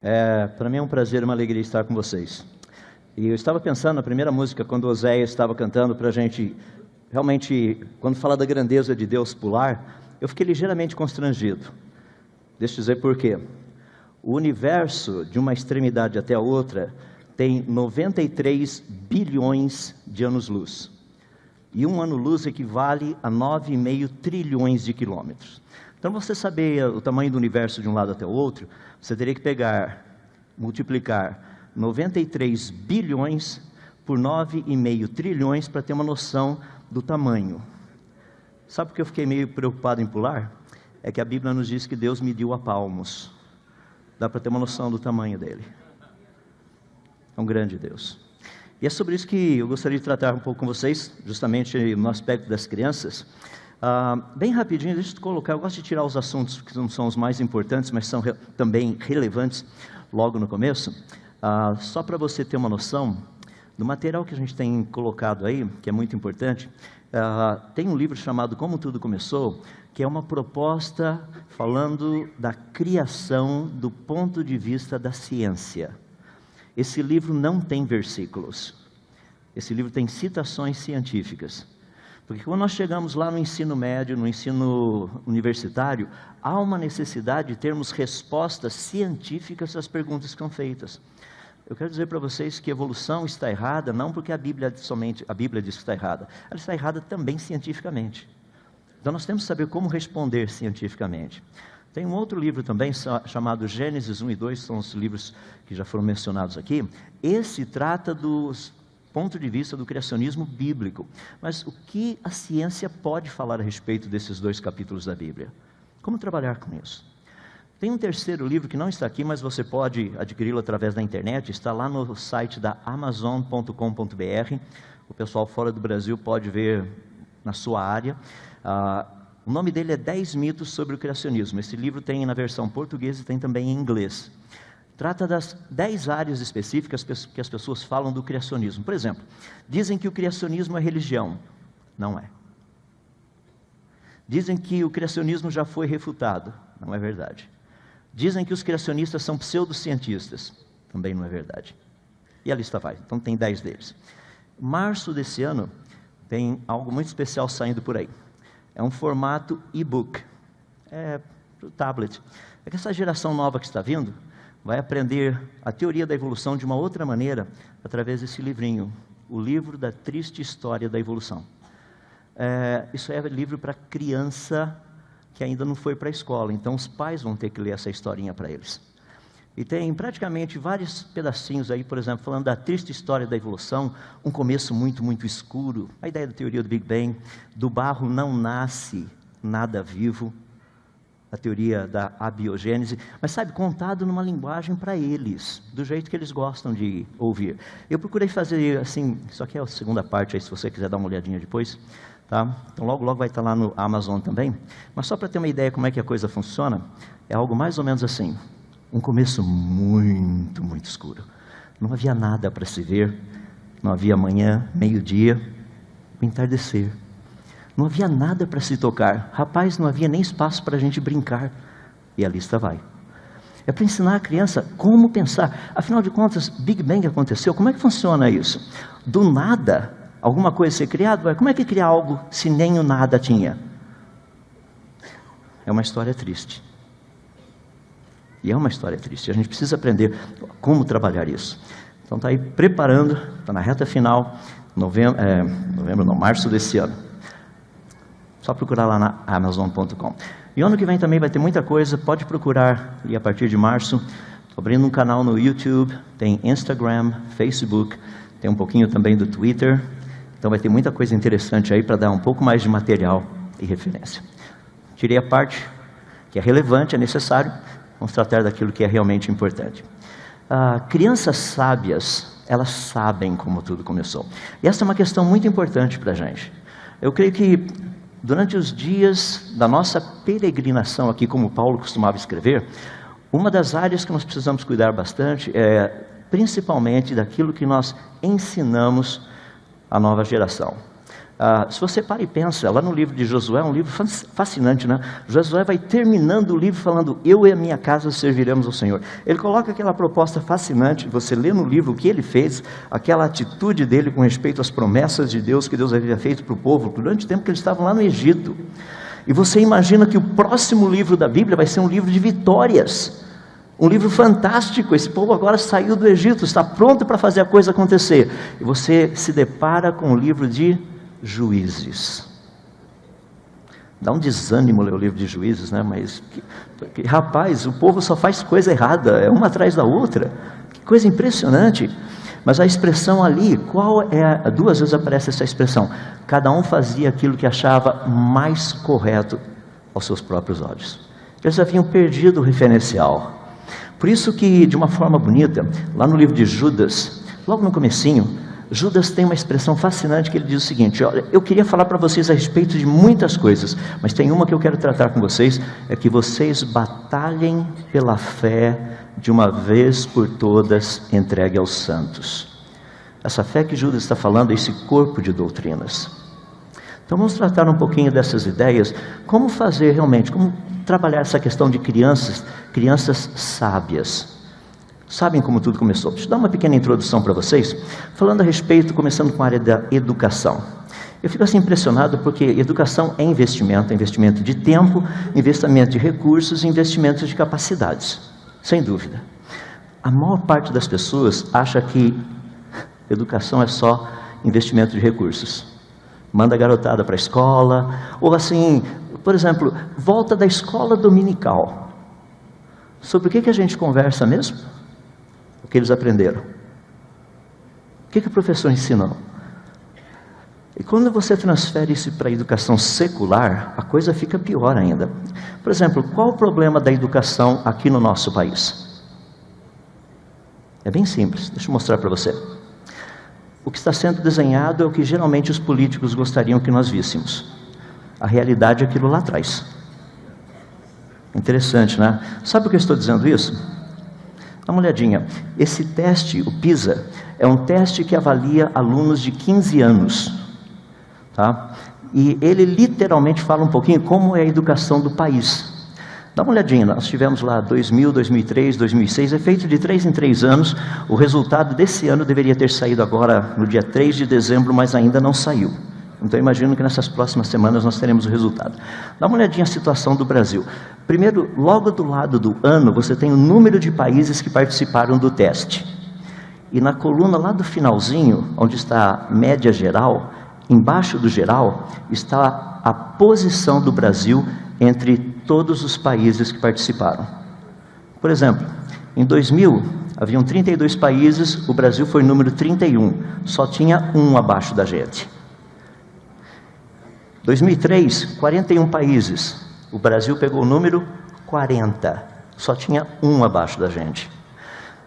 Para mim é um prazer e uma alegria estar com vocês. E eu estava pensando na primeira música, quando Oséias estava cantando para a gente, realmente, quando fala da grandeza de Deus pular, eu fiquei ligeiramente constrangido. Deixa eu dizer por quê. O universo, de uma extremidade até a outra, tem 93 bilhões de anos-luz. E um ano-luz equivale a 9,5 trilhões de quilômetros. Então, você saber o tamanho do universo de um lado até o outro, você teria que multiplicar 93 bilhões por 9,5 trilhões para ter uma noção do tamanho. Sabe por que eu fiquei meio preocupado em pular? É que a Bíblia nos diz que Deus mediu a palmos. Dá para ter uma noção do tamanho dele. É um grande Deus. E é sobre isso que eu gostaria de tratar um pouco com vocês, justamente no aspecto das crianças. Bem rapidinho, deixa eu colocar, eu gosto de tirar os assuntos que não são os mais importantes, mas são também relevantes logo no começo, só para você ter uma noção do material que a gente tem colocado aí, que é muito importante. Tem um livro chamado Como Tudo Começou, que é uma proposta falando da criação do ponto de vista da ciência. Esse livro não tem versículos, esse livro tem citações científicas. Porque quando nós chegamos lá no ensino médio, no ensino universitário, há uma necessidade de termos respostas científicas às perguntas que são feitas. Eu quero dizer para vocês que a evolução está errada, não porque a Bíblia diz que está errada, ela está errada também cientificamente. Então nós temos que saber como responder cientificamente. Tem um outro livro também chamado Gênesis 1 e 2, são os livros que já foram mencionados aqui. Esse trata dos ponto de vista do criacionismo bíblico. Mas o que a ciência pode falar a respeito desses dois capítulos da Bíblia? Como trabalhar com isso? Tem um terceiro livro que não está aqui, mas você pode adquiri-lo através da internet, está lá no site da Amazon.com.br, o pessoal fora do Brasil pode ver na sua área. O nome dele é 10 mitos sobre o criacionismo. Esse livro tem na versão portuguesa e tem também em inglês. Trata das 10 áreas específicas que as pessoas falam do criacionismo. Por exemplo, dizem que o criacionismo é religião. Não é. Dizem que o criacionismo já foi refutado. Não é verdade. Dizem que os criacionistas são pseudocientistas. Também não é verdade. E a lista vai. Então tem 10 deles. Março desse ano, tem algo muito especial saindo por aí. É um formato e-book. É para o tablet. É que essa geração nova que está vindo vai aprender a teoria da evolução de uma outra maneira, através desse livrinho, o livro da triste história da evolução. Isso é livro para criança que ainda não foi para a escola, então os pais vão ter que ler essa historinha para eles. E tem praticamente vários pedacinhos aí, por exemplo, falando da triste história da evolução, um começo muito, muito escuro, a ideia da teoria do Big Bang, do barro não nasce nada vivo, a teoria da abiogênese, mas sabe, contado numa linguagem para eles, do jeito que eles gostam de ouvir. Eu procurei fazer assim, isso aqui é a segunda parte aí, se você quiser dar uma olhadinha depois, tá? Então logo vai estar lá no Amazon também, mas só para ter uma ideia como é que a coisa funciona, é algo mais ou menos assim, um começo muito, muito escuro, não havia nada para se ver, não havia manhã, meio-dia, o entardecer. Não havia nada para se tocar. Rapaz, não havia nem espaço para a gente brincar. E a lista vai. É para ensinar a criança como pensar. Afinal de contas, Big Bang aconteceu. Como é que funciona isso? Do nada, alguma coisa ser criada? Como é que criar algo se nem o nada tinha? É uma história triste. E é uma história triste. A gente precisa aprender como trabalhar isso. Então está aí preparando, está na reta final, março desse ano. Só procurar lá na Amazon.com. E ano que vem também vai ter muita coisa, pode procurar, e a partir de março, estou abrindo um canal no YouTube, tem Instagram, Facebook, tem um pouquinho também do Twitter, então vai ter muita coisa interessante aí para dar um pouco mais de material e referência. Tirei a parte que é relevante, é necessário, vamos tratar daquilo que é realmente importante. Crianças sábias, elas sabem como tudo começou. E essa é uma questão muito importante para a gente. Eu creio que durante os dias da nossa peregrinação aqui, como Paulo costumava escrever, uma das áreas que nós precisamos cuidar bastante é principalmente daquilo que nós ensinamos à nova geração. Se você para e pensa, lá no livro de Josué, é um livro fascinante, né? Josué vai terminando o livro falando, eu e a minha casa serviremos ao Senhor. Ele coloca aquela proposta fascinante, você lê no livro o que ele fez, aquela atitude dele com respeito às promessas de Deus, que Deus havia feito para o povo, durante o tempo que eles estavam lá no Egito. E você imagina que o próximo livro da Bíblia vai ser um livro de vitórias, um livro fantástico. Esse povo agora saiu do Egito, está pronto para fazer a coisa acontecer. E você se depara com o livro de Juízes. Dá um desânimo ler o livro de Juízes, né? Mas, rapaz, o povo só faz coisa errada, é uma atrás da outra. Que coisa impressionante. Mas a expressão ali, duas vezes aparece essa expressão. Cada um fazia aquilo que achava mais correto aos seus próprios olhos. Eles haviam perdido o referencial. Por isso que, de uma forma bonita, lá no livro de Judas, logo no comecinho, Judas tem uma expressão fascinante que ele diz o seguinte, olha, eu queria falar para vocês a respeito de muitas coisas, mas tem uma que eu quero tratar com vocês, é que vocês batalhem pela fé de uma vez por todas entregue aos santos. Essa fé que Judas está falando é esse corpo de doutrinas. Então vamos tratar um pouquinho dessas ideias, como fazer realmente, como trabalhar essa questão de crianças sábias. Sabem como tudo começou? Deixa eu dar uma pequena introdução para vocês, falando a respeito, começando com a área da educação. Eu fico assim impressionado porque educação é investimento de tempo, investimento de recursos, investimento de capacidades, sem dúvida. A maior parte das pessoas acha que educação é só investimento de recursos. Manda a garotada para a escola, ou assim, por exemplo, volta da escola dominical. Sobre o que a gente conversa mesmo? O que eles aprenderam? O que o professor ensinou? E quando você transfere isso para a educação secular, a coisa fica pior ainda. Por exemplo, qual o problema da educação aqui no nosso país? É bem simples, deixa eu mostrar para você. O que está sendo desenhado é o que geralmente os políticos gostariam que nós víssemos. A realidade é aquilo lá atrás. Interessante, né? Sabe por que eu estou dizendo isso? Dá uma olhadinha, esse teste, o PISA, é um teste que avalia alunos de 15 anos, tá? E ele literalmente fala um pouquinho como é a educação do país. Dá uma olhadinha, nós tivemos lá 2000, 2003, 2006, é feito de 3 em 3 anos, o resultado desse ano deveria ter saído agora no dia 3 de dezembro, mas ainda não saiu. Então eu imagino que nessas próximas semanas nós teremos o resultado. Dá uma olhadinha na situação do Brasil. Primeiro, logo do lado do ano, você tem o número de países que participaram do teste. E na coluna lá do finalzinho, onde está a média geral, embaixo do geral, está a posição do Brasil entre todos os países que participaram. Por exemplo, em 2000, haviam 32 países, o Brasil foi número 31, só tinha um abaixo da gente. 2003, 41 países, o Brasil pegou o número 40, só tinha um abaixo da gente.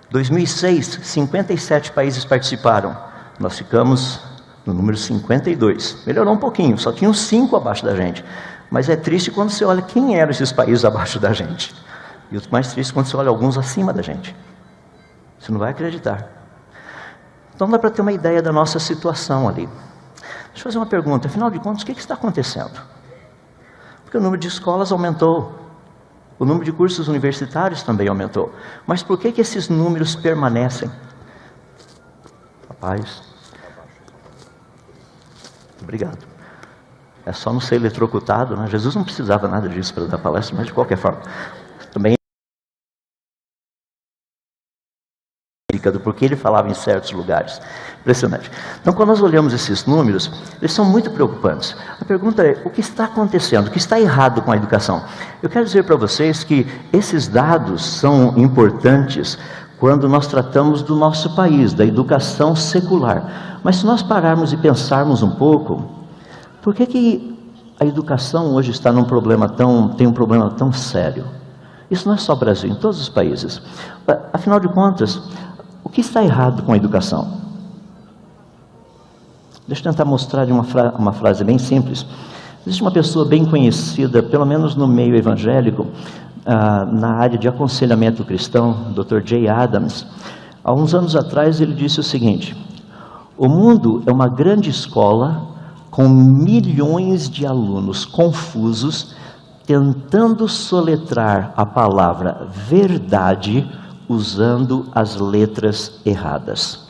2006, 57 países participaram, nós ficamos no número 52, melhorou um pouquinho, só tinham 5 abaixo da gente. Mas é triste quando você olha quem eram esses países abaixo da gente. E o mais triste quando você olha alguns acima da gente. Você não vai acreditar. Então dá para ter uma ideia da nossa situação ali. Deixa eu fazer uma pergunta, afinal de contas, o que está acontecendo? Porque o número de escolas aumentou, o número de cursos universitários também aumentou. Mas por que esses números permanecem? Rapaz, obrigado. É só não ser eletrocutado, né? Jesus não precisava nada disso para dar palestra, mas de qualquer forma. Também porque ele falava em certos lugares. Impressionante. Então, quando nós olhamos esses números, eles são muito preocupantes. A pergunta é, o que está acontecendo? O que está errado com a educação? Eu quero dizer para vocês que esses dados são importantes quando nós tratamos do nosso país, da educação secular. Mas se nós pararmos e pensarmos um pouco, por que a educação hoje está tem um problema tão sério? Isso não é só Brasil, em todos os países. Afinal de contas, o que está errado com a educação? Deixa eu tentar mostrar de uma frase bem simples. Existe uma pessoa bem conhecida, pelo menos no meio evangélico, na área de aconselhamento cristão, Dr. Jay Adams. Há uns anos atrás ele disse o seguinte: o mundo é uma grande escola com milhões de alunos confusos, tentando soletrar a palavra verdade usando as letras erradas.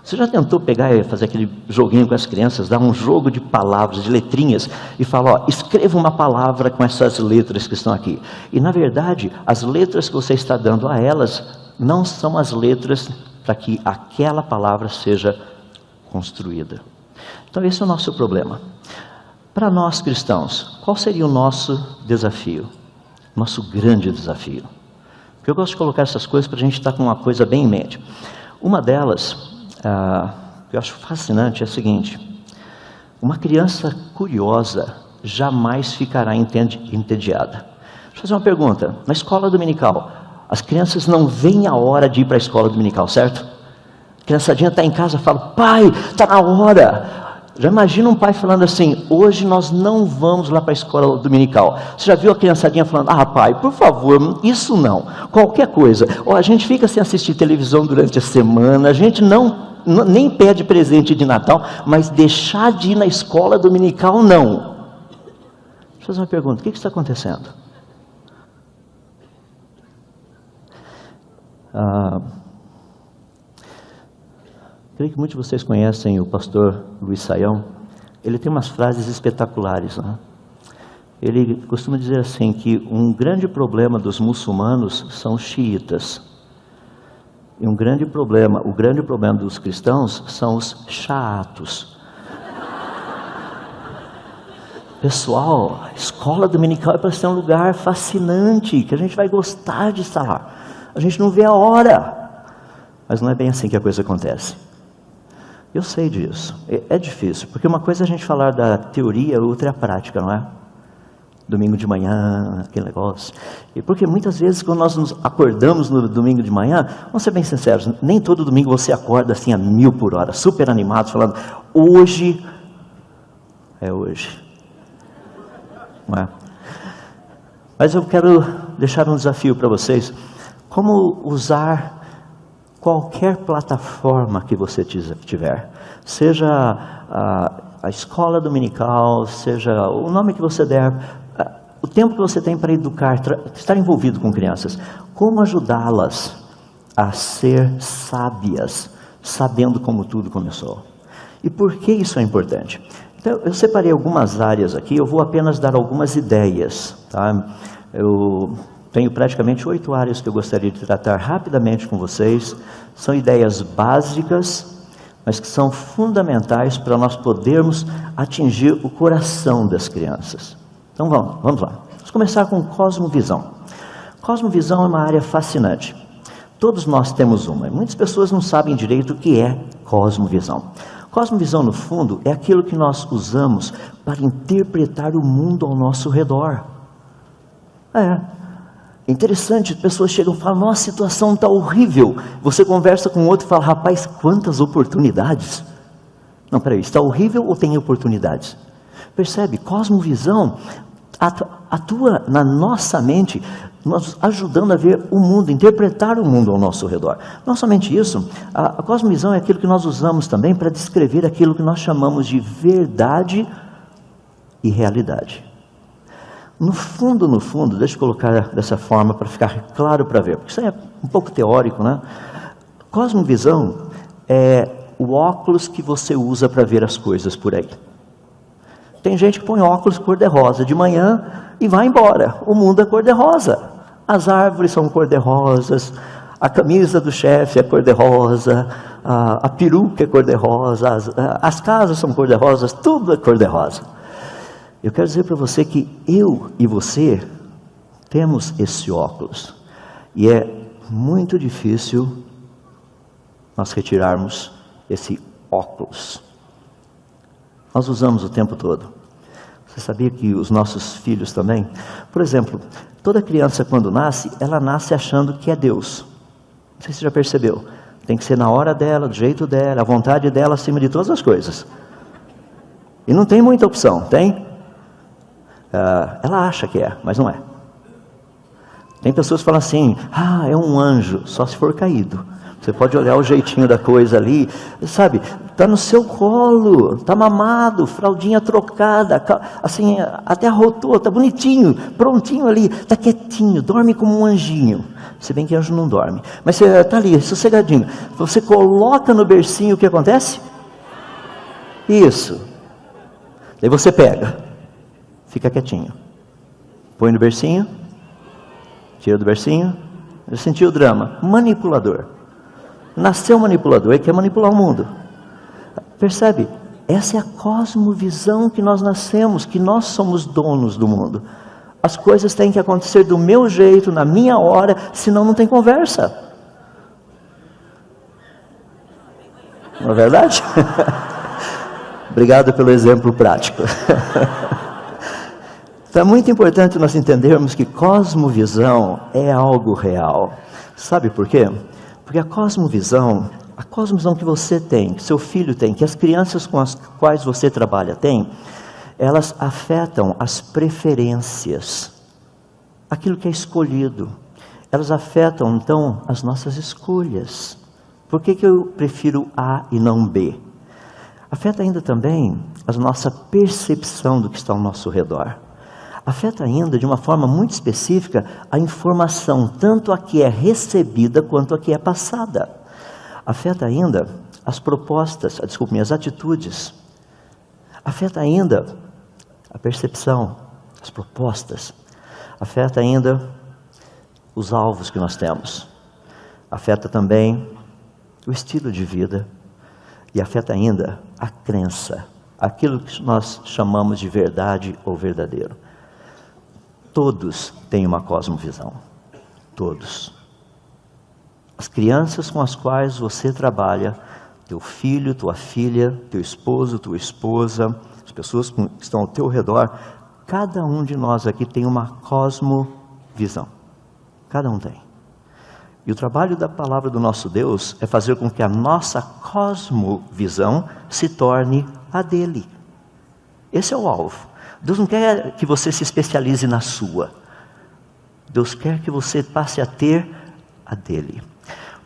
Você já tentou pegar e fazer aquele joguinho com as crianças, dar um jogo de palavras, de letrinhas, e falar, ó, escreva uma palavra com essas letras que estão aqui. E na verdade, as letras que você está dando a elas, não são as letras para que aquela palavra seja construída. Então esse é o nosso problema. Para nós cristãos, qual seria o nosso desafio? Nosso grande desafio. Porque eu gosto de colocar essas coisas para a gente estar com uma coisa bem em mente. Uma delas, que eu acho fascinante, é a seguinte: uma criança curiosa jamais ficará entediada. Deixa eu fazer uma pergunta. Na escola dominical, as crianças não veem a hora de ir para a escola dominical, certo? A criançadinha está em casa e fala, pai, está na hora. Já imagina um pai falando assim, hoje nós não vamos lá para a escola dominical. Você já viu a criançadinha falando, pai, por favor, isso não, qualquer coisa. Ou a gente fica sem assistir televisão durante a semana, a gente nem pede presente de Natal, mas deixar de ir na escola dominical, não. Deixa eu fazer uma pergunta, o que está acontecendo? Creio que muitos de vocês conhecem o pastor Luiz Saião. Ele tem umas frases espetaculares, né? Ele costuma dizer assim, que um grande problema dos muçulmanos são os xiitas. E o grande problema dos cristãos são os chaatos. Pessoal, a escola dominical é para ser um lugar fascinante, que a gente vai gostar de estar lá. A gente não vê a hora. Mas não é bem assim que a coisa acontece. Eu sei disso. É difícil, porque uma coisa é a gente falar da teoria, outra é a prática, não é? Domingo de manhã, aquele negócio. E porque muitas vezes quando nós nos acordamos no domingo de manhã, vamos ser bem sinceros, nem todo domingo você acorda assim a 1000 por hora, super animado, falando, hoje é hoje. Não é? Mas eu quero deixar um desafio para vocês. Como usar qualquer plataforma que você tiver, seja a escola dominical, seja o nome que você der, o tempo que você tem para educar, estar envolvido com crianças, como ajudá-las a ser sábias, sabendo como tudo começou. E por que isso é importante? Então, eu separei algumas áreas aqui, eu vou apenas dar algumas ideias, tá? Eu tenho praticamente 8 áreas que eu gostaria de tratar rapidamente com vocês. São ideias básicas, mas que são fundamentais para nós podermos atingir o coração das crianças. Então vamos lá. Vamos começar com cosmovisão. Cosmovisão é uma área fascinante. Todos nós temos uma. Muitas pessoas não sabem direito o que é cosmovisão. Cosmovisão, no fundo, é aquilo que nós usamos para interpretar o mundo ao nosso redor. É interessante, pessoas chegam e falam, nossa, a situação está horrível. Você conversa com outro e fala, rapaz, quantas oportunidades. Não, peraí, está horrível ou tem oportunidades? Percebe? Cosmovisão atua na nossa mente, nos ajudando a ver o mundo, interpretar o mundo ao nosso redor. Não somente isso, a cosmovisão é aquilo que nós usamos também para descrever aquilo que nós chamamos de verdade e realidade. No fundo, deixa eu colocar dessa forma para ficar claro para ver, porque isso é um pouco teórico, né? Cosmovisão é o óculos que você usa para ver as coisas por aí. Tem gente que põe óculos cor-de-rosa de manhã e vai embora. O mundo é cor-de-rosa. As árvores são cor-de-rosas, a camisa do chefe é cor-de-rosa, a peruca é cor-de-rosa, as casas são cor-de-rosas, tudo é cor-de-rosa. Eu quero dizer para você que eu e você temos esse óculos. E é muito difícil nós retirarmos esse óculos. Nós usamos o tempo todo. Você sabia que os nossos filhos também? Por exemplo, toda criança quando nasce, ela nasce achando que é Deus. Não sei se você já percebeu. Tem que ser na hora dela, do jeito dela, a vontade dela acima de todas as coisas. E não tem muita opção, tem? Ela acha que é, mas não é. Tem pessoas que falam assim, é um anjo, só se for caído. Você pode olhar o jeitinho da coisa ali, sabe? Está no seu colo, está mamado, fraldinha trocada, assim, até arrotou, está bonitinho, prontinho ali, está quietinho, dorme como um anjinho. Se bem que anjo não dorme, mas você está ali, sossegadinho. Você coloca no bercinho, o que acontece? Isso. Daí você pega, fica quietinho. Põe no bercinho, tira do bercinho. Eu senti o drama. Manipulador. Nasceu manipulador, ele quer manipular o mundo. Percebe? Essa é a cosmovisão que nós nascemos, que nós somos donos do mundo. As coisas têm que acontecer do meu jeito, na minha hora, senão não tem conversa. Não é verdade? Obrigado pelo exemplo prático. Então é muito importante nós entendermos que cosmovisão é algo real. Sabe por quê? Porque a cosmovisão que você tem, que seu filho tem, que as crianças com as quais você trabalha têm, elas afetam as preferências, aquilo que é escolhido. Elas afetam, então, as nossas escolhas. Por que eu prefiro A e não B? Afeta ainda também a nossa percepção do que está ao nosso redor. Afeta ainda, de uma forma muito específica, a informação, tanto a que é recebida, quanto a que é passada. Afeta ainda as propostas, as atitudes. Afeta ainda a percepção, as propostas. Afeta ainda os alvos que nós temos. Afeta também o estilo de vida. E afeta ainda a crença, aquilo que nós chamamos de verdade ou verdadeiro. Todos têm uma cosmovisão. Todos. As crianças com as quais você trabalha, teu filho, tua filha, teu esposo, tua esposa, as pessoas que estão ao teu redor, cada um de nós aqui tem uma cosmovisão. Cada um tem. E o trabalho da palavra do nosso Deus é fazer com que a nossa cosmovisão se torne a dele. Esse é o alvo. Deus não quer que você se especialize na sua. Deus quer que você passe a ter a dele.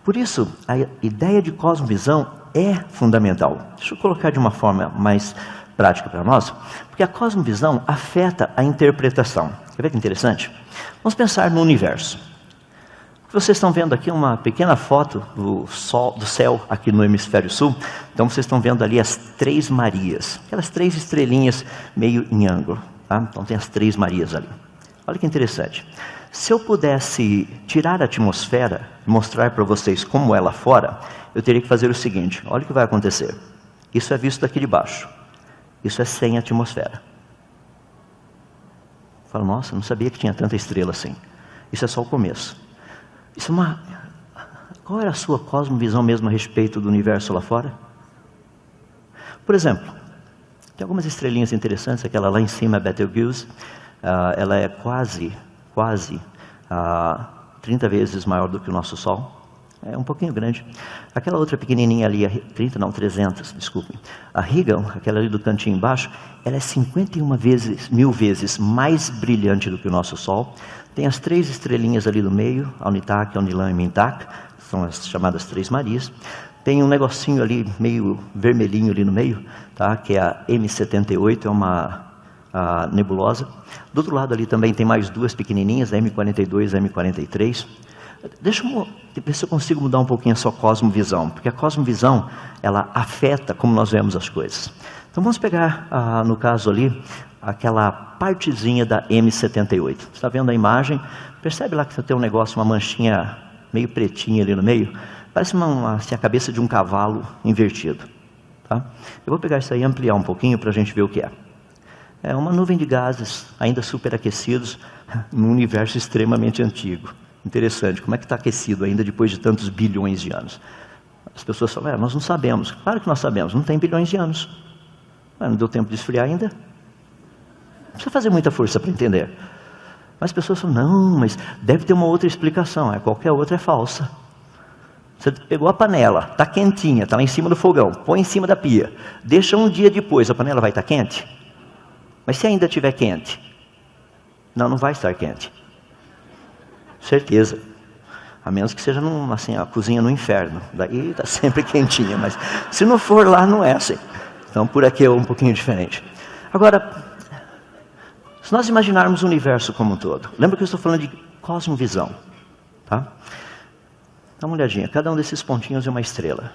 Por isso, a ideia de cosmovisão é fundamental. Deixa eu colocar de uma forma mais prática para nós, porque a cosmovisão afeta a interpretação. Quer ver que interessante? Vamos pensar no universo. Vocês estão vendo aqui uma pequena foto do céu aqui no hemisfério sul. Então vocês estão vendo ali as Três Marias, aquelas 3 estrelinhas meio em ângulo, tá? Então tem as Três Marias ali. Olha que interessante. Se eu pudesse tirar a atmosfera e mostrar para vocês como é lá fora, eu teria que fazer o seguinte. Olha o que vai acontecer. Isso é visto daqui de baixo. Isso é sem atmosfera. Fala, nossa, não sabia que tinha tanta estrela assim. Isso é só o começo. Isso é Qual era a sua cosmovisão mesmo a respeito do universo lá fora? Por exemplo, tem algumas estrelinhas interessantes. Aquela lá em cima é Betelgeuse. Ela é quase 30 vezes maior do que o nosso Sol. É um pouquinho grande. Aquela outra pequenininha ali, 300, desculpe. A Rigel, aquela ali do cantinho embaixo, ela é 51.000 vezes mais brilhante do que o nosso Sol. Tem as 3 estrelinhas ali no meio, Alnitak, Alnilam e Mintak, são as chamadas Três Marias. Tem um negocinho ali, meio vermelhinho ali no meio, tá? Que é a M78, é uma nebulosa. Do outro lado ali também tem mais 2 pequenininhas, a M42 e a M43. Deixa eu ver se eu consigo mudar um pouquinho a sua cosmovisão, porque a cosmovisão, ela afeta como nós vemos as coisas. Então vamos pegar, no caso ali, aquela partezinha da M78. Você está vendo a imagem? Percebe lá que você tem um negócio, uma manchinha meio pretinha ali no meio? Parece assim, a cabeça de um cavalo invertido. Tá? Eu vou pegar isso aí e ampliar um pouquinho para a gente ver o que é. É uma nuvem de gases, ainda superaquecidos, num universo extremamente antigo. Interessante, como é que está aquecido ainda depois de tantos bilhões de anos? As pessoas falam, nós não sabemos. Claro que nós sabemos, não tem bilhões de anos. Não deu tempo de esfriar ainda? Não precisa fazer muita força para entender. Mas as pessoas falam, não, mas deve ter uma outra explicação. Qualquer outra é falsa. Você pegou a panela, está quentinha, está lá em cima do fogão, põe em cima da pia. Deixa um dia depois, a panela vai estar quente? Mas se ainda estiver quente? Não vai estar quente. Certeza. A menos que seja assim, a cozinha no inferno. Daí está sempre quentinha, mas se não for lá, não é assim. Então, por aqui é um pouquinho diferente. Agora, se nós imaginarmos o universo como um todo, lembra que eu estou falando de cosmovisão, tá? Dá uma olhadinha, cada um desses pontinhos é uma estrela.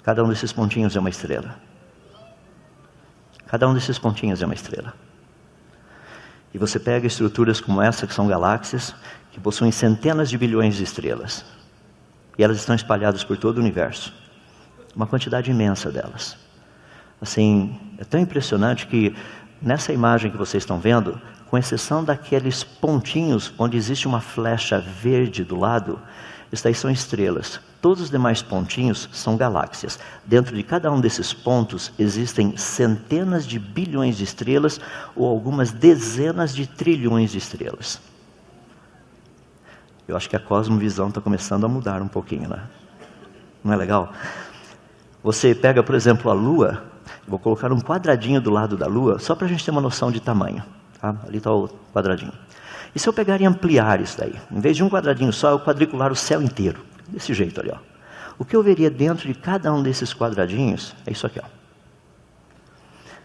Cada um desses pontinhos é uma estrela. Cada um desses pontinhos é uma estrela. E você pega estruturas como essa, que são galáxias, que possuem centenas de bilhões de estrelas. E elas estão espalhadas por todo o universo. Uma quantidade imensa delas. Assim, é tão impressionante que nessa imagem que vocês estão vendo, com exceção daqueles pontinhos onde existe uma flecha verde do lado, isso daí são estrelas. Todos os demais pontinhos são galáxias. Dentro de cada um desses pontos existem centenas de bilhões de estrelas ou algumas dezenas de trilhões de estrelas. Eu acho que a cosmovisão está começando a mudar um pouquinho, né? Não é legal? Você pega, por exemplo, a Lua. Vou colocar um quadradinho do lado da Lua, só para a gente ter uma noção de tamanho. Tá? Ali está o quadradinho. E se eu pegar e ampliar isso daí? Em vez de um quadradinho só, eu quadricular o céu inteiro. Desse jeito ali, ó. O que eu veria dentro de cada um desses quadradinhos é isso aqui, ó.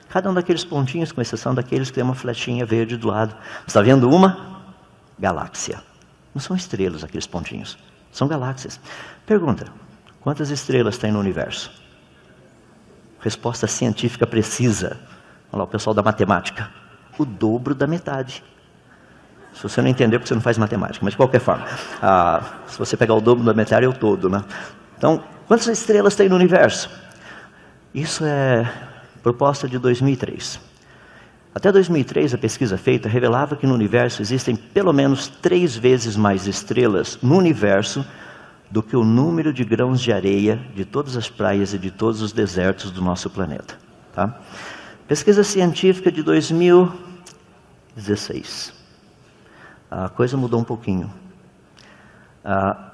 Cada um daqueles pontinhos, com exceção daqueles que tem uma flechinha verde do lado. Você está vendo uma? Galáxia. Não são estrelas aqueles pontinhos. São galáxias. Pergunta, quantas estrelas tem no universo? Resposta científica precisa. Olha lá o pessoal da matemática. O dobro da metade. Se você não entender, porque você não faz matemática, mas de qualquer forma. Se você pegar o dobro da metade, é o todo, né? Então, quantas estrelas tem no universo? Isso é proposta de 2003. Até 2003, a pesquisa feita revelava que no universo existem pelo menos 3 vezes mais estrelas no universo do que o número de grãos de areia de todas as praias e de todos os desertos do nosso planeta. Tá? Pesquisa científica de 2016. A coisa mudou um pouquinho.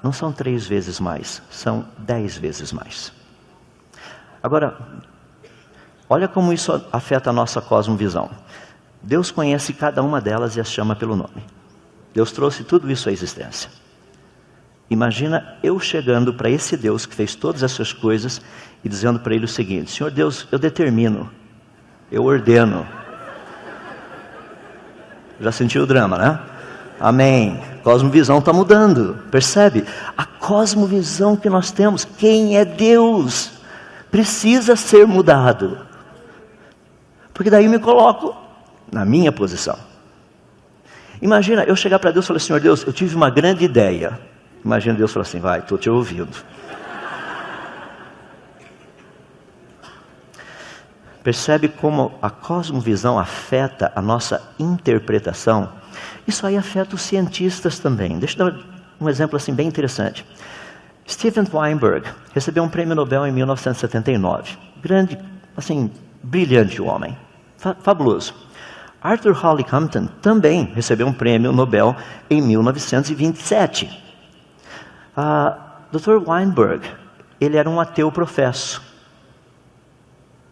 Não são 3 vezes mais, são 10 vezes mais. Agora, olha como isso afeta a nossa cosmovisão. Deus conhece cada uma delas e as chama pelo nome. Deus trouxe tudo isso à existência. Imagina eu chegando para esse Deus que fez todas essas coisas e dizendo para ele o seguinte: Senhor Deus, eu determino, eu ordeno. Já sentiu o drama, né? Amém. Cosmovisão está mudando, percebe? A cosmovisão que nós temos, quem é Deus, precisa ser mudado. Porque daí eu me coloco na minha posição. Imagina eu chegar para Deus e falar: Senhor Deus, eu tive uma grande ideia. Imagina Deus falar assim: vai, estou te ouvindo. Percebe como a cosmovisão afeta a nossa interpretação? Isso aí afeta os cientistas também. Deixa eu dar um exemplo assim bem interessante. Steven Weinberg recebeu um prêmio Nobel em 1979. Grande, assim, brilhante homem. Fabuloso. Arthur Holly Compton também recebeu um prêmio Nobel em 1927. Dr. Weinberg, ele era um ateu professo.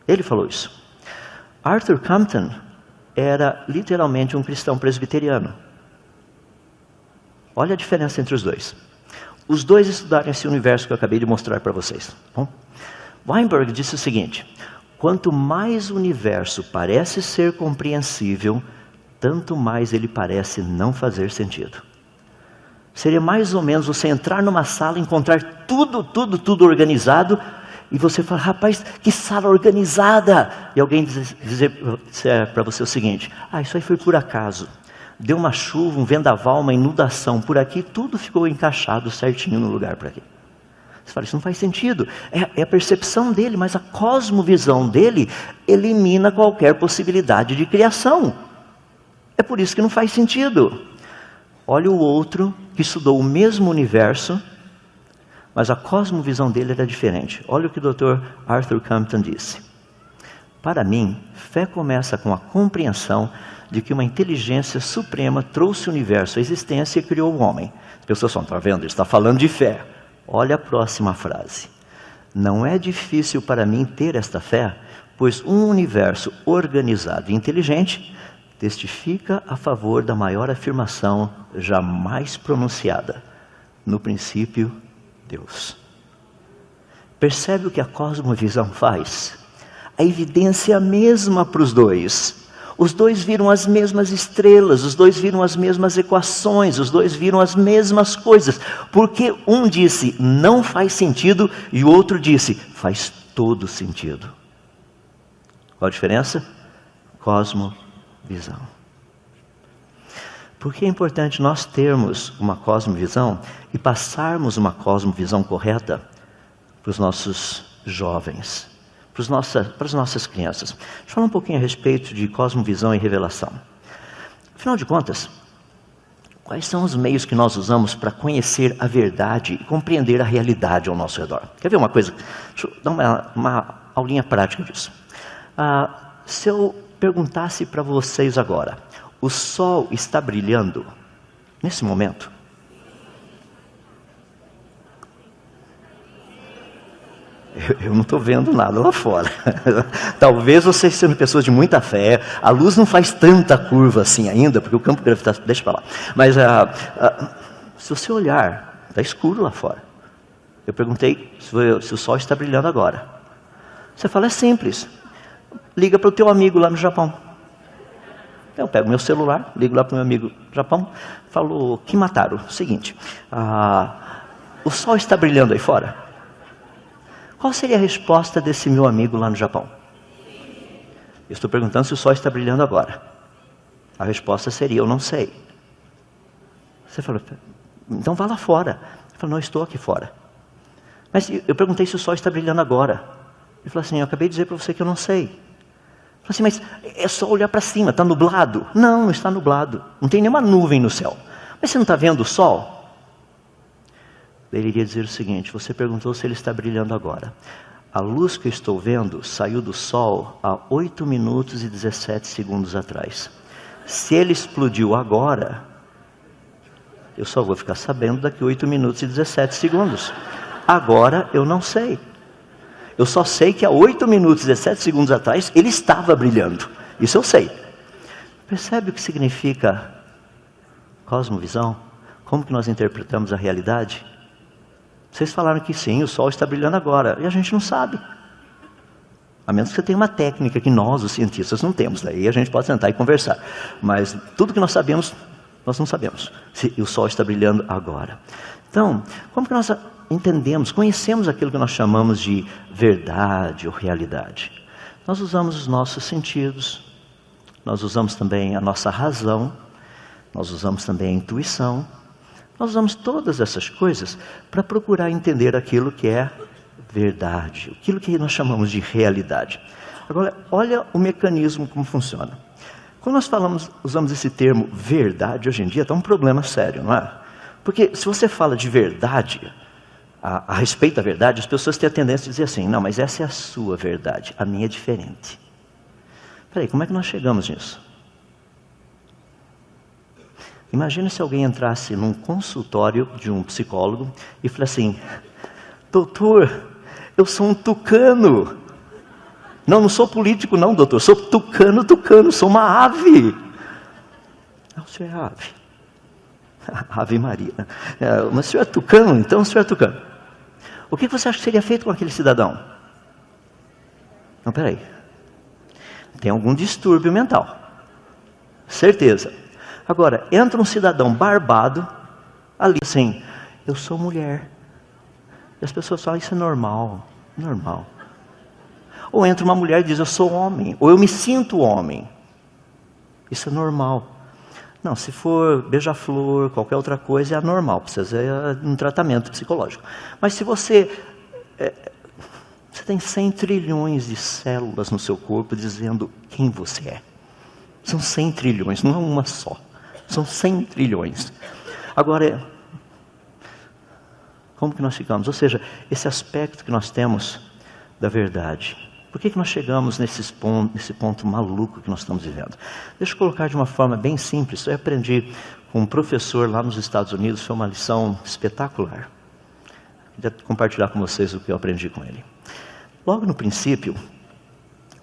Ele falou isso. Arthur Compton era literalmente um cristão presbiteriano. Olha a diferença entre os dois. Os dois estudaram esse universo que eu acabei de mostrar para vocês. Bom, Weinberg disse o seguinte: quanto mais o universo parece ser compreensível, tanto mais ele parece não fazer sentido. Seria mais ou menos você entrar numa sala e encontrar tudo organizado, e você fala: rapaz, que sala organizada! E alguém dizer para você o seguinte: isso aí foi por acaso. Deu uma chuva, um vendaval, uma inundação por aqui, tudo ficou encaixado certinho no lugar para aqui. Você fala: isso não faz sentido. É a percepção dele, mas a cosmovisão dele elimina qualquer possibilidade de criação. É por isso que não faz sentido. Olha o outro que estudou o mesmo universo, mas a cosmovisão dele era diferente. Olha o que o Dr. Arthur Compton disse: para mim, fé começa com a compreensão de que uma inteligência suprema trouxe o universo à existência e criou o homem. As pessoas falam: está vendo? Ele está falando de fé. Olha a próxima frase: não é difícil para mim ter esta fé, pois um universo organizado e inteligente testifica a favor da maior afirmação jamais pronunciada. No princípio, Deus. Percebe o que a cosmovisão faz? A evidência é a mesma para os dois. Os dois viram as mesmas estrelas, os dois viram as mesmas equações, os dois viram as mesmas coisas. Porque um disse, não faz sentido, e o outro disse, faz todo sentido. Qual a diferença? Cosmovisão. Por que é importante nós termos uma cosmovisão e passarmos uma cosmovisão correta para os nossos jovens? Para as nossas crianças. Deixa eu falar um pouquinho a respeito de cosmovisão e revelação. Afinal de contas, quais são os meios que nós usamos para conhecer a verdade e compreender a realidade ao nosso redor? Quer ver uma coisa? Deixa eu dar uma aulinha prática disso. Se eu perguntasse para vocês agora, o sol está brilhando nesse momento? Eu não estou vendo nada lá fora. Talvez vocês sejam pessoas de muita fé. A luz não faz tanta curva assim ainda, porque o campo gravitacional... Deixa para lá. Mas se você olhar, está escuro lá fora. Eu perguntei se o sol está brilhando agora. Você fala, é simples. Liga para o teu amigo lá no Japão. Eu pego meu celular, ligo lá para o meu amigo no Japão. Falo, Kimataro, seguinte. O sol está brilhando aí fora? Qual seria a resposta desse meu amigo lá no Japão? Eu estou perguntando se o sol está brilhando agora. A resposta seria, eu não sei. Você falou, então vá lá fora. Ele falou, não, estou aqui fora. Mas eu perguntei se o sol está brilhando agora. Ele falou assim, eu acabei de dizer para você que eu não sei. Eu falei assim, mas é só olhar para cima, está nublado? Não, não está nublado. Não tem nenhuma nuvem no céu. Mas você não está vendo o sol? Ele iria dizer o seguinte, você perguntou se ele está brilhando agora. A luz que eu estou vendo saiu do sol há 8 minutos e 17 segundos atrás. Se ele explodiu agora, eu só vou ficar sabendo daqui 8 minutos e 17 segundos. Agora eu não sei. Eu só sei que há 8 minutos e 17 segundos atrás ele estava brilhando. Isso eu sei. Percebe o que significa cosmovisão? Como que nós interpretamos a realidade? Vocês falaram que sim, o sol está brilhando agora, e a gente não sabe. A menos que você tenha uma técnica que nós, os cientistas, não temos. Daí a gente pode sentar e conversar. Mas tudo que nós sabemos, nós não sabemos se o sol está brilhando agora. Então, como que nós entendemos, conhecemos aquilo que nós chamamos de verdade ou realidade? Nós usamos os nossos sentidos, nós usamos também a nossa razão, nós usamos também a intuição. Nós usamos todas essas coisas para procurar entender aquilo que é verdade, aquilo que nós chamamos de realidade. Agora, olha o mecanismo como funciona. Quando nós usamos esse termo verdade hoje em dia, está um problema sério, não é? Porque se você fala de verdade, a respeito da verdade, as pessoas têm a tendência de dizer assim, não, mas essa é a sua verdade, a minha é diferente. Peraí, como é que nós chegamos nisso? Imagina se alguém entrasse num consultório de um psicólogo e falasse assim, doutor, eu sou um tucano. Não sou político não, doutor, sou tucano, sou uma ave. Não, o senhor é ave. Ave Maria. Mas o senhor é tucano, então o senhor é tucano. O que você acha que seria feito com aquele cidadão? Não, peraí. Tem algum distúrbio mental. Certeza. Agora, entra um cidadão barbado, ali assim, eu sou mulher. E as pessoas falam, isso é normal, normal. Ou entra uma mulher e diz, eu sou homem, ou eu me sinto homem. Isso é normal. Não, se for beija-flor, qualquer outra coisa, é anormal, precisa de um tratamento psicológico. Mas se você tem 100 trilhões de células no seu corpo dizendo quem você é. São 100 trilhões, não é uma só. São 100 trilhões. Agora, como que nós ficamos? Ou seja, esse aspecto que nós temos da verdade. Por que nós chegamos nesse ponto maluco que nós estamos vivendo? Deixa eu colocar de uma forma bem simples. Eu aprendi com um professor lá nos Estados Unidos, foi uma lição espetacular. Queria compartilhar com vocês o que eu aprendi com ele. Logo no princípio,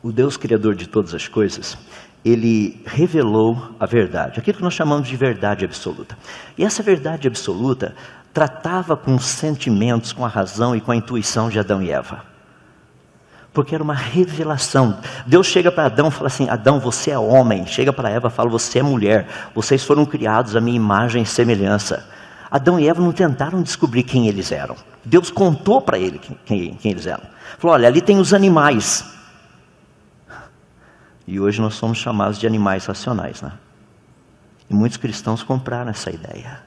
o Deus Criador de todas as coisas, ele revelou a verdade, aquilo que nós chamamos de verdade absoluta. E essa verdade absoluta tratava com os sentimentos, com a razão e com a intuição de Adão e Eva. Porque era uma revelação. Deus chega para Adão e fala assim: Adão, você é homem. Chega para Eva e fala: você é mulher. Vocês foram criados à minha imagem e semelhança. Adão e Eva não tentaram descobrir quem eles eram. Deus contou para ele quem eles eram. Falou: olha, ali tem os animais. E hoje nós somos chamados de animais racionais, né? E muitos cristãos compraram essa ideia.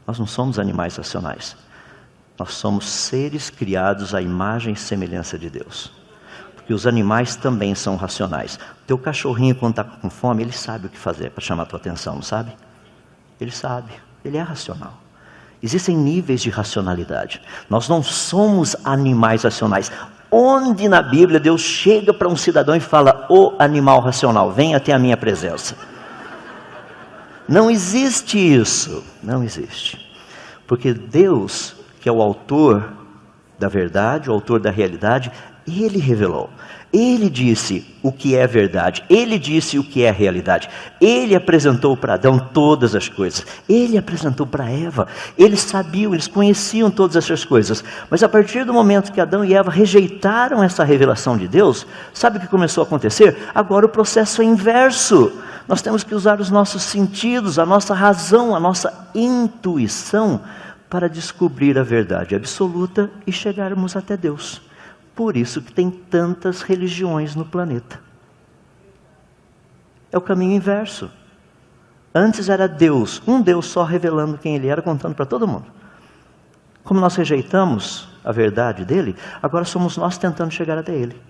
Nós não somos animais racionais. Nós somos seres criados à imagem e semelhança de Deus. Porque os animais também são racionais. O teu cachorrinho, quando está com fome, ele sabe o que fazer para chamar a tua atenção, não sabe? Ele sabe, ele é racional. Existem níveis de racionalidade. Nós não somos animais racionais. Onde na Bíblia Deus chega para um cidadão e fala: ô animal racional, venha até a minha presença? Não existe isso, não existe. Porque Deus, que é o autor da verdade, o autor da realidade, Ele revelou. Ele disse o que é verdade. Ele disse o que é realidade. Ele apresentou para Adão todas as coisas. Ele apresentou para Eva. Eles sabiam, eles conheciam todas essas coisas. Mas a partir do momento que Adão e Eva rejeitaram essa revelação de Deus, sabe o que começou a acontecer? Agora o processo é inverso. Nós temos que usar os nossos sentidos, a nossa razão, a nossa intuição para descobrir a verdade absoluta e chegarmos até Deus. Por isso que tem tantas religiões no planeta. É o caminho inverso. Antes era Deus, um Deus só revelando quem Ele era, contando para todo mundo. Como nós rejeitamos a verdade dele, agora somos nós tentando chegar até Ele.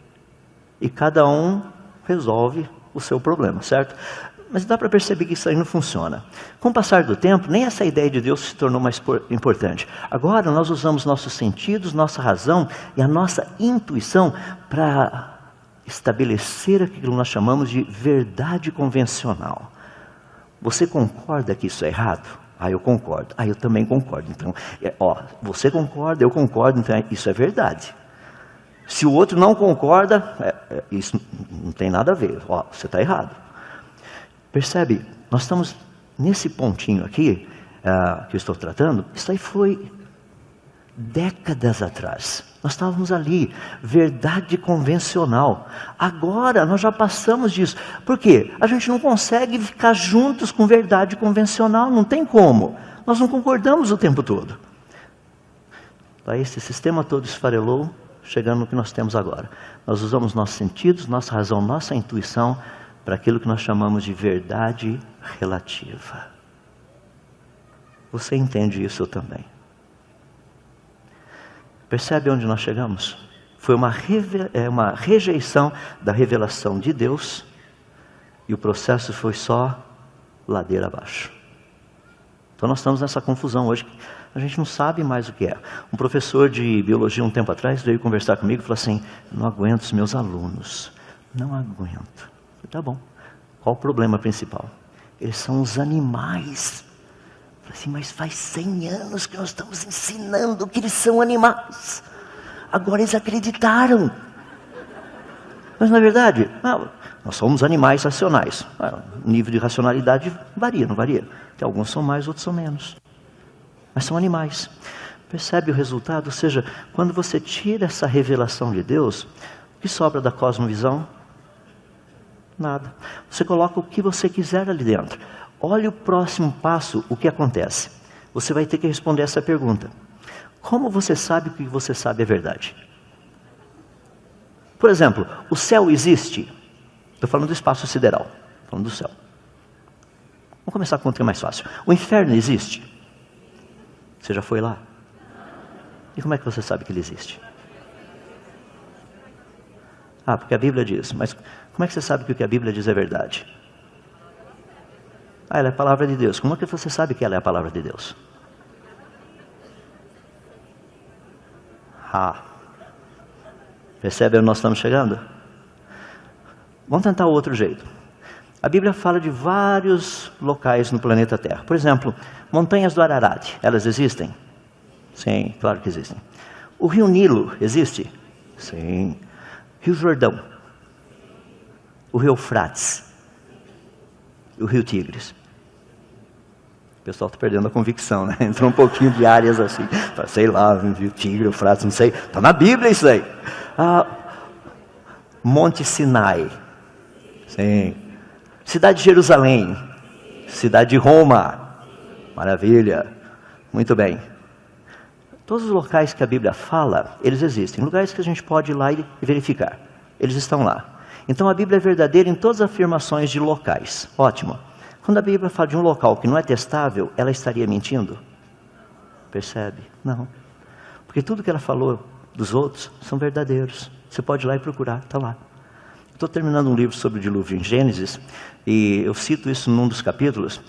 E cada um resolve o seu problema, certo? Mas dá para perceber que isso aí não funciona. Com o passar do tempo, nem essa ideia de Deus se tornou mais importante. Agora nós usamos nossos sentidos, nossa razão e a nossa intuição para estabelecer aquilo que nós chamamos de verdade convencional. Você concorda que isso é errado? Ah, eu concordo. Ah, eu também concordo. Então, você concorda, eu concordo, então isso é verdade. Se o outro não concorda, isso não tem nada a ver. Você está errado. Percebe? Nós estamos nesse pontinho aqui, que eu estou tratando. Isso aí foi décadas atrás. Nós estávamos ali, verdade convencional. Agora nós já passamos disso. Por quê? A gente não consegue ficar juntos com verdade convencional, não tem como. Nós não concordamos o tempo todo. Daí esse sistema todo esfarelou, chegando no que nós temos agora. Nós usamos nossos sentidos, nossa razão, nossa intuição para aquilo que nós chamamos de verdade relativa. Você entende isso também? Percebe onde nós chegamos? Foi uma rejeição da revelação de Deus e o processo foi só ladeira abaixo. Então nós estamos nessa confusão hoje. A gente não sabe mais o que é. Um professor de biologia um tempo atrás veio conversar comigo e falou assim: não aguento os meus alunos. Não aguento. Tá bom. Qual o problema principal? Eles são os animais. Eu falei assim: mas faz 100 anos que nós estamos ensinando que eles são animais. Agora eles acreditaram. Mas na verdade, nós somos animais racionais. O nível de racionalidade varia, não varia? Que alguns são mais, outros são menos. Mas são animais. Percebe o resultado? Ou seja, quando você tira essa revelação de Deus, o que sobra da cosmovisão? Nada. Você coloca o que você quiser ali dentro. Olha o próximo passo, o que acontece. Você vai ter que responder essa pergunta: como você sabe que o que você sabe é verdade? Por exemplo, o céu existe? Estou falando do espaço sideral, falando do céu. Vamos começar com o que é mais fácil. O inferno existe? Você já foi lá? E como é que você sabe que ele existe? Porque a Bíblia diz. Mas como é que você sabe que o que a Bíblia diz é verdade? Ela é a palavra de Deus. Como é que você sabe que ela é a palavra de Deus? Percebe onde nós estamos chegando? Vamos tentar o outro jeito. A Bíblia fala de vários locais no planeta Terra. Por exemplo, montanhas do Ararat. Elas existem? Sim, claro que existem. O rio Nilo existe? Sim. Rio Jordão, o rio Eufrates, o rio Tigres? O pessoal está perdendo a convicção, né? Entrou um pouquinho de áreas assim. Sei lá, rio Tigre, o Eufrates, não sei. Está na Bíblia isso aí. Monte Sinai. Sim. Cidade de Jerusalém. Cidade de Roma. Maravilha. Muito bem. Todos os locais que a Bíblia fala, eles existem. Lugares que a gente pode ir lá e verificar. Eles estão lá. Então a Bíblia é verdadeira em todas as afirmações de locais. Ótimo. Quando a Bíblia fala de um local que não é testável, ela estaria mentindo? Percebe? Não. Porque tudo que ela falou dos outros são verdadeiros. Você pode ir lá e procurar, está lá. Estou terminando um livro sobre o dilúvio em Gênesis, e eu cito isso num dos capítulos.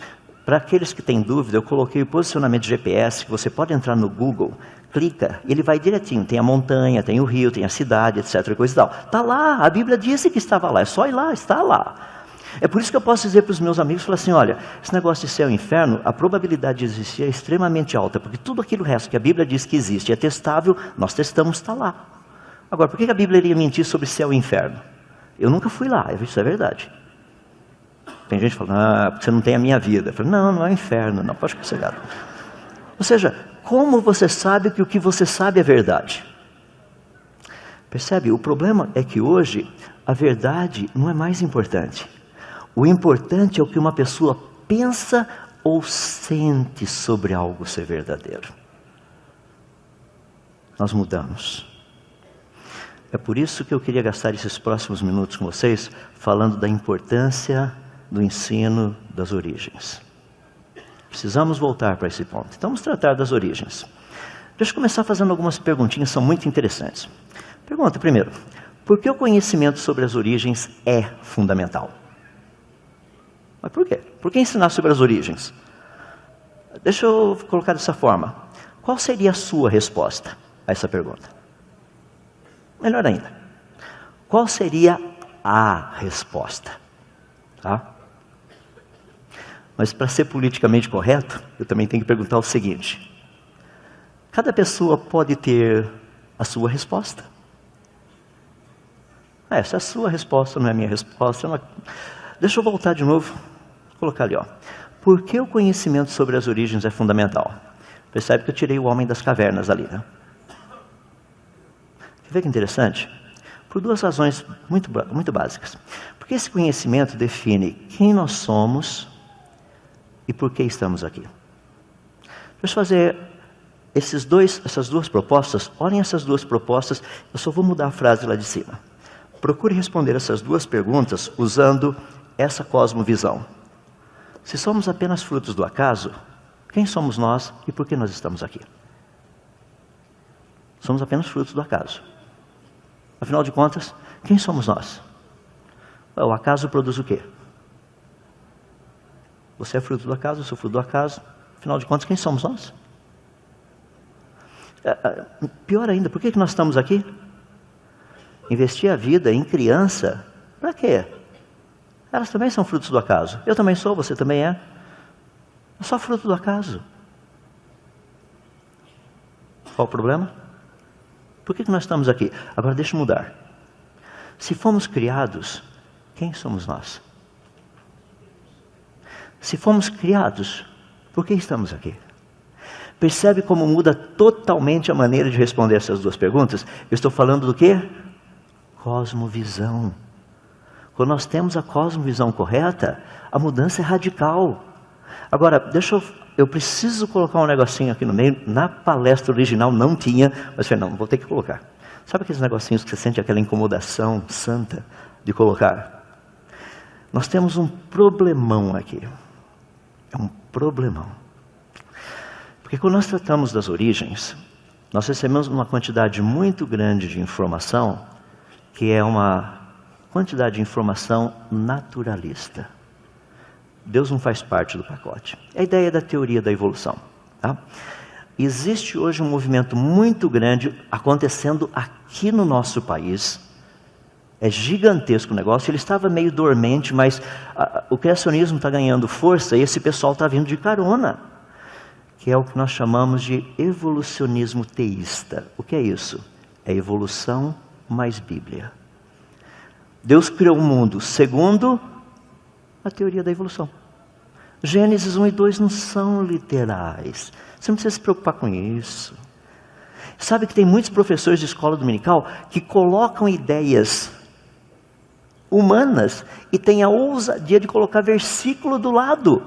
Para aqueles que têm dúvida, eu coloquei o posicionamento de GPS, que você pode entrar no Google, clica, ele vai direitinho. Tem a montanha, tem o rio, tem a cidade, etc. Coisa e tal. Está lá, a Bíblia disse que estava lá, é só ir lá, está lá. É por isso que eu posso dizer para os meus amigos, falar assim, olha, esse negócio de céu e inferno, a probabilidade de existir é extremamente alta, porque tudo aquilo resto que a Bíblia diz que existe, é testável, nós testamos, está lá. Agora, por que a Bíblia iria mentir sobre céu e inferno? Eu nunca fui lá, isso é verdade. Tem gente falando, porque você não tem a minha vida. Eu falo, não é o inferno, não, pode ficar sossegado. Ou seja, como você sabe que o que você sabe é verdade? Percebe? O problema é que hoje, a verdade não é mais importante. O importante é o que uma pessoa pensa ou sente sobre algo ser verdadeiro. Nós mudamos. É por isso que eu queria gastar esses próximos minutos com vocês, falando da importância do ensino das origens. Precisamos voltar para esse ponto. Então vamos tratar das origens. Deixa eu começar fazendo algumas perguntinhas, são muito interessantes. Pergunta primeiro, por que o conhecimento sobre as origens é fundamental? Mas por quê? Por que ensinar sobre as origens? Deixa eu colocar dessa forma. Qual seria a sua resposta a essa pergunta? Melhor ainda. Qual seria a resposta? Tá? Mas para ser politicamente correto, eu também tenho que perguntar o seguinte. Cada pessoa pode ter a sua resposta. Essa é a sua resposta, não é a minha resposta. Deixa eu voltar de novo. Vou colocar ali, ó. Por que o conhecimento sobre as origens é fundamental? Percebe que eu tirei o homem das cavernas ali, né? Quer ver que interessante? Por duas razões muito básicas. Porque esse conhecimento define quem nós somos e por que estamos aqui. Deixa eu fazer essas duas propostas. Olhem essas duas propostas. Eu só vou mudar a frase lá de cima. Procure responder essas duas perguntas usando essa cosmovisão. Se somos apenas frutos do acaso, quem somos nós e por que nós estamos aqui? Somos apenas frutos do acaso. Afinal de contas, quem somos nós? O acaso produz o quê? Você é fruto do acaso, eu sou fruto do acaso. Afinal de contas, quem somos nós? Pior ainda, por que nós estamos aqui? Investir a vida em criança, para quê? Elas também são frutos do acaso. Eu também sou, você também é. É só fruto do acaso. Qual o problema? Por que nós estamos aqui? Agora deixa eu mudar. Se fomos criados, quem somos nós? Se fomos criados, por que estamos aqui? Percebe como muda totalmente a maneira de responder essas duas perguntas? Eu estou falando do quê? Cosmovisão. Quando nós temos a cosmovisão correta, a mudança é radical. Agora, eu preciso colocar um negocinho aqui no meio. Na palestra original não tinha, mas falei, não, vou ter que colocar. Sabe aqueles negocinhos que você sente aquela incomodação santa de colocar? Nós temos um problemão aqui. É um problemão. Porque quando nós tratamos das origens, nós recebemos uma quantidade muito grande de informação, que é uma quantidade de informação naturalista. Deus não faz parte do pacote. É a ideia da teoria da evolução. Tá? Existe hoje um movimento muito grande acontecendo aqui no nosso país. É gigantesco o negócio. Ele estava meio dormente, mas o criacionismo está ganhando força e esse pessoal está vindo de carona. Que é o que nós chamamos de evolucionismo teísta. O que é isso? É evolução mais Bíblia. Deus criou o mundo segundo a teoria da evolução. Gênesis 1 e 2 não são literais. Você não precisa se preocupar com isso. Sabe que tem muitos professores de escola dominical que colocam ideias humanas e têm a ousadia de colocar versículo do lado,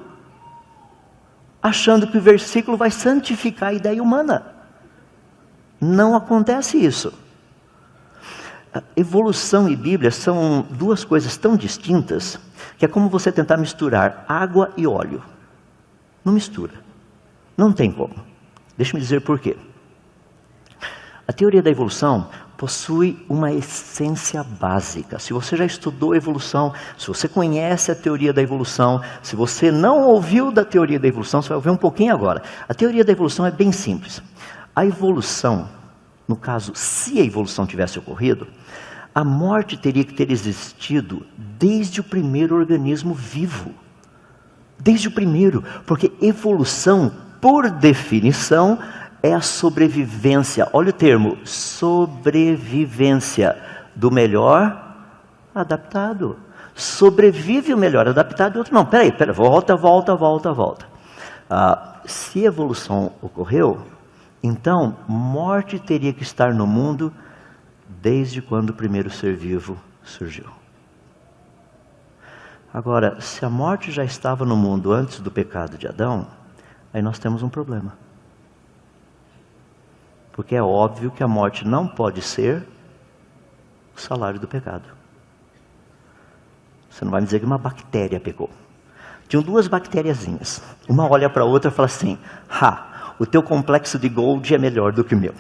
achando que o versículo vai santificar a ideia humana. Não acontece isso. Evolução e Bíblia são duas coisas tão distintas que é como você tentar misturar água e óleo. Não mistura. Não tem como. Deixa-me dizer por quê. A teoria da evolução possui uma essência básica. Se você já estudou evolução, se você conhece a teoria da evolução, se você não ouviu da teoria da evolução, você vai ouvir um pouquinho agora. A teoria da evolução é bem simples. A evolução, no caso, se a evolução tivesse ocorrido, a morte teria que ter existido desde o primeiro organismo vivo. Desde o primeiro, porque evolução, por definição, é a sobrevivência. Olha o termo, sobrevivência do melhor adaptado. Sobrevive o melhor adaptado e o outro não. Peraí, volta. Se a evolução ocorreu, então morte teria que estar no mundo desde quando o primeiro ser vivo surgiu. Agora, se a morte já estava no mundo antes do pecado de Adão, aí nós temos um problema. Porque é óbvio que a morte não pode ser o salário do pecado. Você não vai me dizer que uma bactéria pecou. Tinham duas bactériazinhas. Uma olha para a outra e fala assim: o teu complexo de Golgi é melhor do que o meu.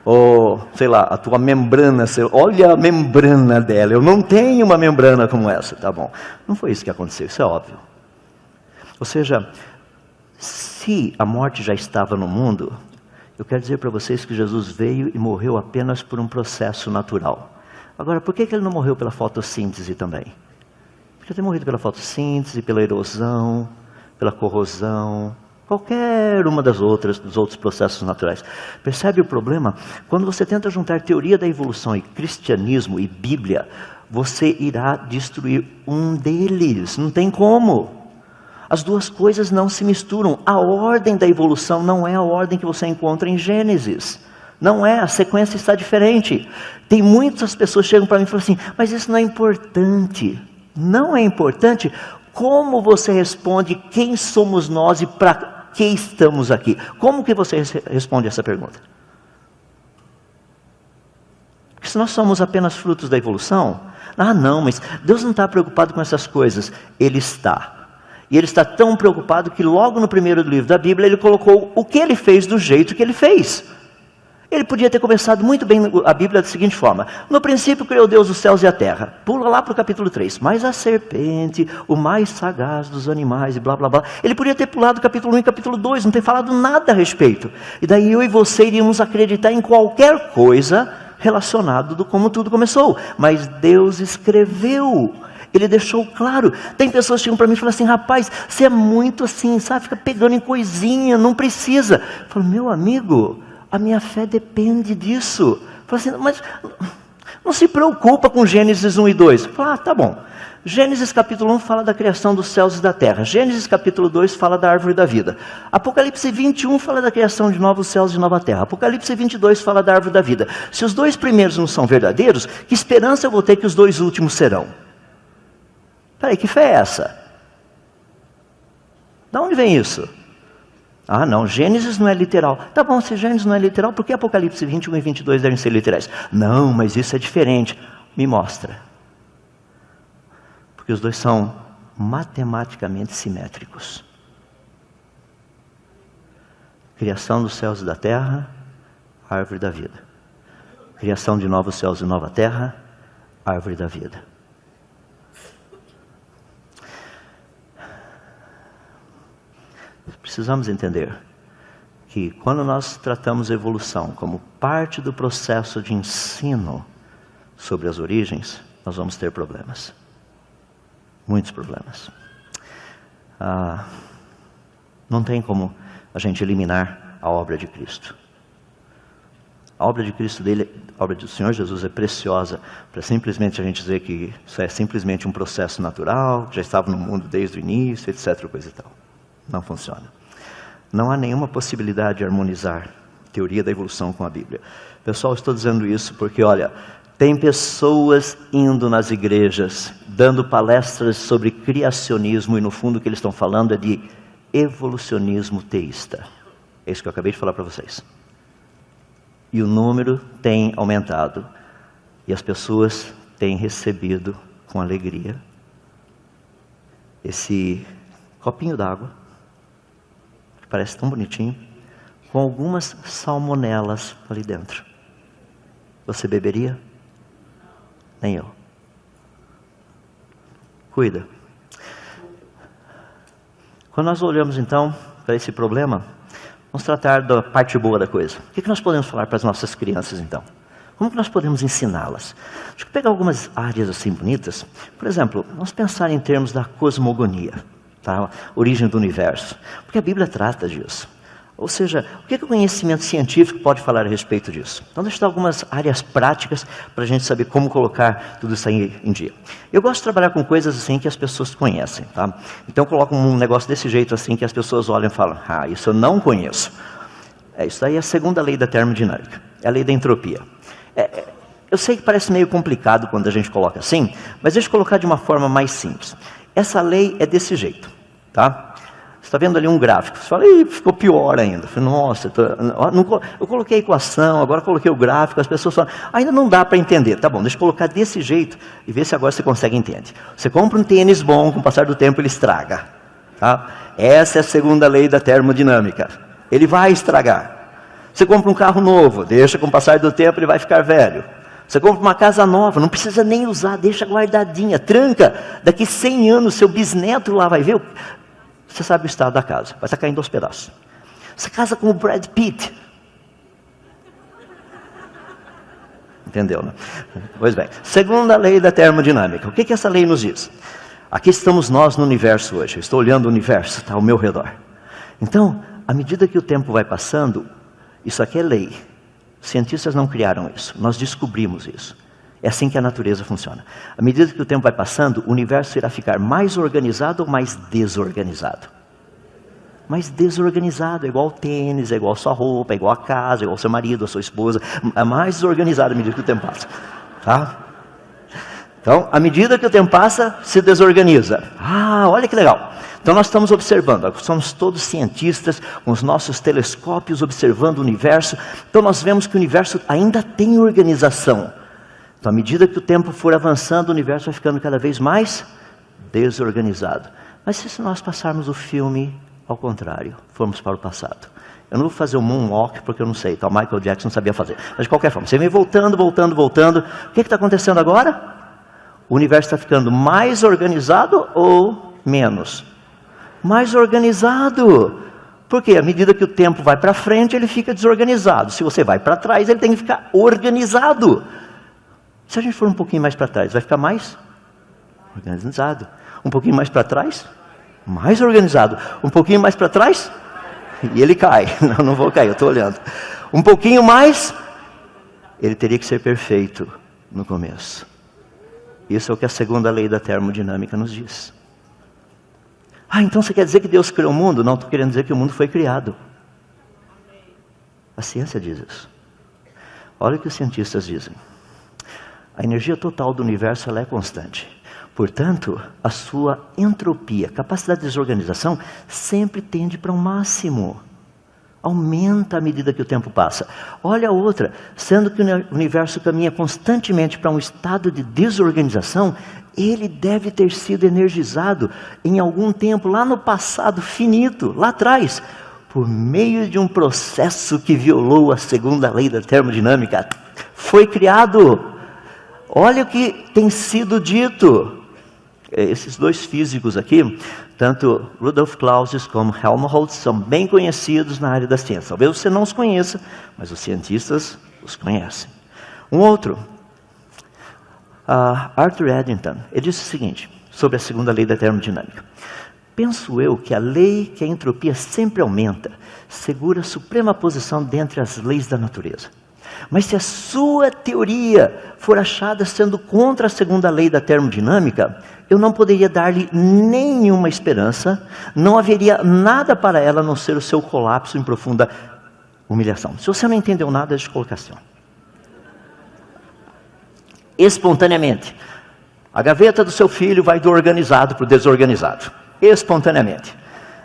Ou, sei lá, a tua membrana, olha a membrana dela, eu não tenho uma membrana como essa. Tá bom. Não foi isso que aconteceu, isso é óbvio. Ou seja, se a morte já estava no mundo, eu quero dizer para vocês que Jesus veio e morreu apenas por um processo natural. Agora, por que ele não morreu pela fotossíntese também? Podia ter morrido pela fotossíntese, pela erosão, pela corrosão, qualquer uma dos outros processos naturais. Percebe o problema? Quando você tenta juntar teoria da evolução e cristianismo e Bíblia, você irá destruir um deles. Não tem como. As duas coisas não se misturam. A ordem da evolução não é a ordem que você encontra em Gênesis. Não é, a sequência está diferente. Tem muitas pessoas que chegam para mim e falam assim: mas isso não é importante. Não é importante. Como você responde quem somos nós e para que estamos aqui? Como que você responde essa pergunta? Porque se nós somos apenas frutos da evolução, não, mas Deus não está preocupado com essas coisas. Ele está. E ele está tão preocupado que logo no primeiro livro da Bíblia ele colocou o que ele fez do jeito que ele fez. Ele podia ter começado muito bem a Bíblia da seguinte forma: no princípio criou Deus os céus e a terra. Pula lá para o capítulo 3. Mas a serpente, o mais sagaz dos animais e blá blá blá. Ele podia ter pulado o capítulo 1 e capítulo 2, não ter falado nada a respeito. E daí eu e você iríamos acreditar em qualquer coisa relacionada do como tudo começou. Mas Deus escreveu. Ele deixou claro. Tem pessoas que chegam para mim e falam assim: rapaz, você é muito assim, sabe? Fica pegando em coisinha, não precisa. Eu falo: meu amigo, a minha fé depende disso. Fala assim: mas não se preocupa com Gênesis 1 e 2. Fala: tá bom. Gênesis capítulo 1 fala da criação dos céus e da terra. Gênesis capítulo 2 fala da árvore da vida. Apocalipse 21 fala da criação de novos céus e nova terra. Apocalipse 22 fala da árvore da vida. Se os dois primeiros não são verdadeiros, que esperança eu vou ter que os dois últimos serão? Peraí, que fé é essa? De onde vem isso? Não, Gênesis não é literal. Tá bom, se Gênesis não é literal, por que Apocalipse 21 e 22 devem ser literais? Não, mas isso é diferente. Me mostra. Porque os dois são matematicamente simétricos. Criação dos céus e da terra, árvore da vida. Criação de novos céus e nova terra, árvore da vida. Precisamos entender que quando nós tratamos a evolução como parte do processo de ensino sobre as origens, nós vamos ter problemas. Muitos problemas. Não tem como a gente eliminar a obra de Cristo. A obra de Cristo dele, a obra do Senhor Jesus é preciosa para simplesmente a gente dizer que isso é simplesmente um processo natural, que já estava no mundo desde o início, etc. Coisa e tal. Não funciona. Não há nenhuma possibilidade de harmonizar a teoria da evolução com a Bíblia. Pessoal, estou dizendo isso porque, olha, tem pessoas indo nas igrejas, dando palestras sobre criacionismo e no fundo o que eles estão falando é de evolucionismo teísta. É isso que eu acabei de falar para vocês. E o número tem aumentado. E as pessoas têm recebido com alegria esse copinho d'água, que parece tão bonitinho, com algumas salmonelas ali dentro. Você beberia? Nem eu. Cuida. Quando nós olhamos então para esse problema, vamos tratar da parte boa da coisa. O que nós podemos falar para as nossas crianças, então? Como que nós podemos ensiná-las? Deixa eu pegar algumas áreas assim bonitas. Por exemplo, vamos pensar em termos da cosmogonia, tá? Origem do universo. Porque a Bíblia trata disso. Ou seja, o que o conhecimento científico pode falar a respeito disso? Então, deixa eu dar algumas áreas práticas para a gente saber como colocar tudo isso aí em dia. Eu gosto de trabalhar com coisas assim que as pessoas conhecem, tá? Então, eu coloco um negócio desse jeito assim que as pessoas olham e falam, ah, isso eu não conheço. Isso daí é a segunda lei da termodinâmica, é a lei da entropia. Eu sei que parece meio complicado quando a gente coloca assim, mas deixa eu colocar de uma forma mais simples. Essa lei é desse jeito, tá? Você está vendo ali um gráfico, você fala, ih, ficou pior ainda. Eu falei, nossa, eu coloquei a equação, agora coloquei o gráfico, as pessoas falam, ainda não dá para entender. Tá bom, deixa eu colocar desse jeito e ver se agora você consegue entender. Você compra um tênis bom, com o passar do tempo ele estraga. Tá? Essa é a segunda lei da termodinâmica. Ele vai estragar. Você compra um carro novo, deixa com o passar do tempo ele vai ficar velho. Você compra uma casa nova, não precisa nem usar, deixa guardadinha, tranca. Daqui 100 anos, seu bisneto lá vai ver. Você sabe o estado da casa, vai estar caindo aos pedaços. Você casa com o Brad Pitt. Entendeu, né? Pois bem, segunda lei da termodinâmica. O que essa lei nos diz? Aqui estamos nós no universo hoje. Eu estou olhando o universo, está ao meu redor. Então, à medida que o tempo vai passando, isso aqui é lei. Os cientistas não criaram isso, nós descobrimos isso. É assim que a natureza funciona. À medida que o tempo vai passando, o universo irá ficar mais organizado ou mais desorganizado? Mais desorganizado, é igual ao tênis, é igual a sua roupa, é igual a casa, é igual ao seu marido, a sua esposa. É mais desorganizado à medida que o tempo passa. Tá? Então, à medida que o tempo passa, se desorganiza. Ah, olha que legal. Então nós estamos observando, somos todos cientistas, com os nossos telescópios observando o universo. Então nós vemos que o universo ainda tem organização. Então, à medida que o tempo for avançando, o universo vai ficando cada vez mais desorganizado. Mas e se nós passarmos o filme ao contrário, formos para o passado? Eu não vou fazer o moonwalk porque eu não sei, então Michael Jackson sabia fazer. Mas de qualquer forma, você vem voltando. O que está acontecendo agora? O universo está ficando mais organizado ou menos? Mais organizado. Porque à medida que o tempo vai para frente, ele fica desorganizado. Se você vai para trás, ele tem que ficar organizado. Se a gente for um pouquinho mais para trás, vai ficar mais organizado. Um pouquinho mais para trás, mais organizado. Um pouquinho mais para trás, e ele cai. Não vou cair, eu estou olhando. Um pouquinho mais, ele teria que ser perfeito no começo. Isso é o que a segunda lei da termodinâmica nos diz. Ah, então você quer dizer que Deus criou o mundo? Não, estou querendo dizer que o mundo foi criado. A ciência diz isso. Olha o que os cientistas dizem. A energia total do universo ela é constante. Portanto, a sua entropia, capacidade de desorganização, sempre tende para um máximo. Aumenta à medida que o tempo passa. Olha a outra, sendo que o universo caminha constantemente para um estado de desorganização, ele deve ter sido energizado em algum tempo, lá no passado finito, lá atrás, por meio de um processo que violou a segunda lei da termodinâmica. Foi criado. Olha o que tem sido dito. Esses dois físicos aqui, tanto Rudolf Clausius como Helmholtz, são bem conhecidos na área da ciência. Talvez você não os conheça, mas os cientistas os conhecem. Um outro, Arthur Eddington, ele disse o seguinte, sobre a segunda lei da termodinâmica. Penso eu que a lei que a entropia sempre aumenta, segura a suprema posição dentre as leis da natureza. Mas se a sua teoria for achada sendo contra a segunda lei da termodinâmica, eu não poderia dar-lhe nenhuma esperança, não haveria nada para ela a não ser o seu colapso em profunda humilhação. Se você não entendeu nada, deixa eu colocar assim. Espontaneamente, a gaveta do seu filho vai do organizado para o desorganizado. Espontaneamente.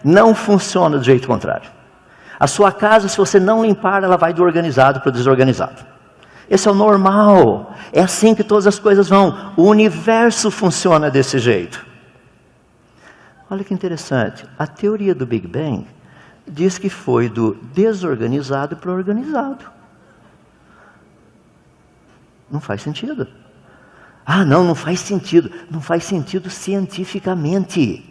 Não funciona do jeito contrário. A sua casa, se você não limpar, ela vai do organizado para o desorganizado. Esse é o normal. É assim que todas as coisas vão. O universo funciona desse jeito. Olha que interessante. A teoria do Big Bang diz que foi do desorganizado para o organizado. Não faz sentido. Ah, não faz sentido. Não faz sentido cientificamente.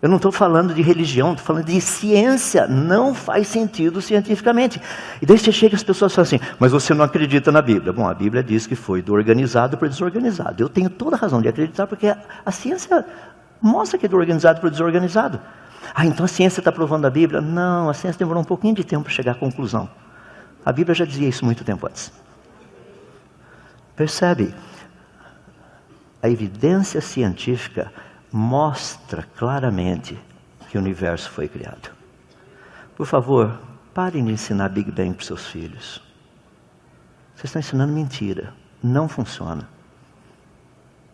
Eu não estou falando de religião, estou falando de ciência. Não faz sentido cientificamente. E daí você chega e as pessoas falam assim, mas você não acredita na Bíblia. Bom, a Bíblia diz que foi do organizado para o desorganizado. Eu tenho toda a razão de acreditar, porque a ciência mostra que é do organizado para o desorganizado. Ah, então a ciência está provando a Bíblia? Não, a ciência demorou um pouquinho de tempo para chegar à conclusão. A Bíblia já dizia isso muito tempo antes. Percebe? A evidência científica mostra claramente que o universo foi criado. Por favor, parem de ensinar Big Bang para os seus filhos. Vocês estão ensinando mentira. Não funciona.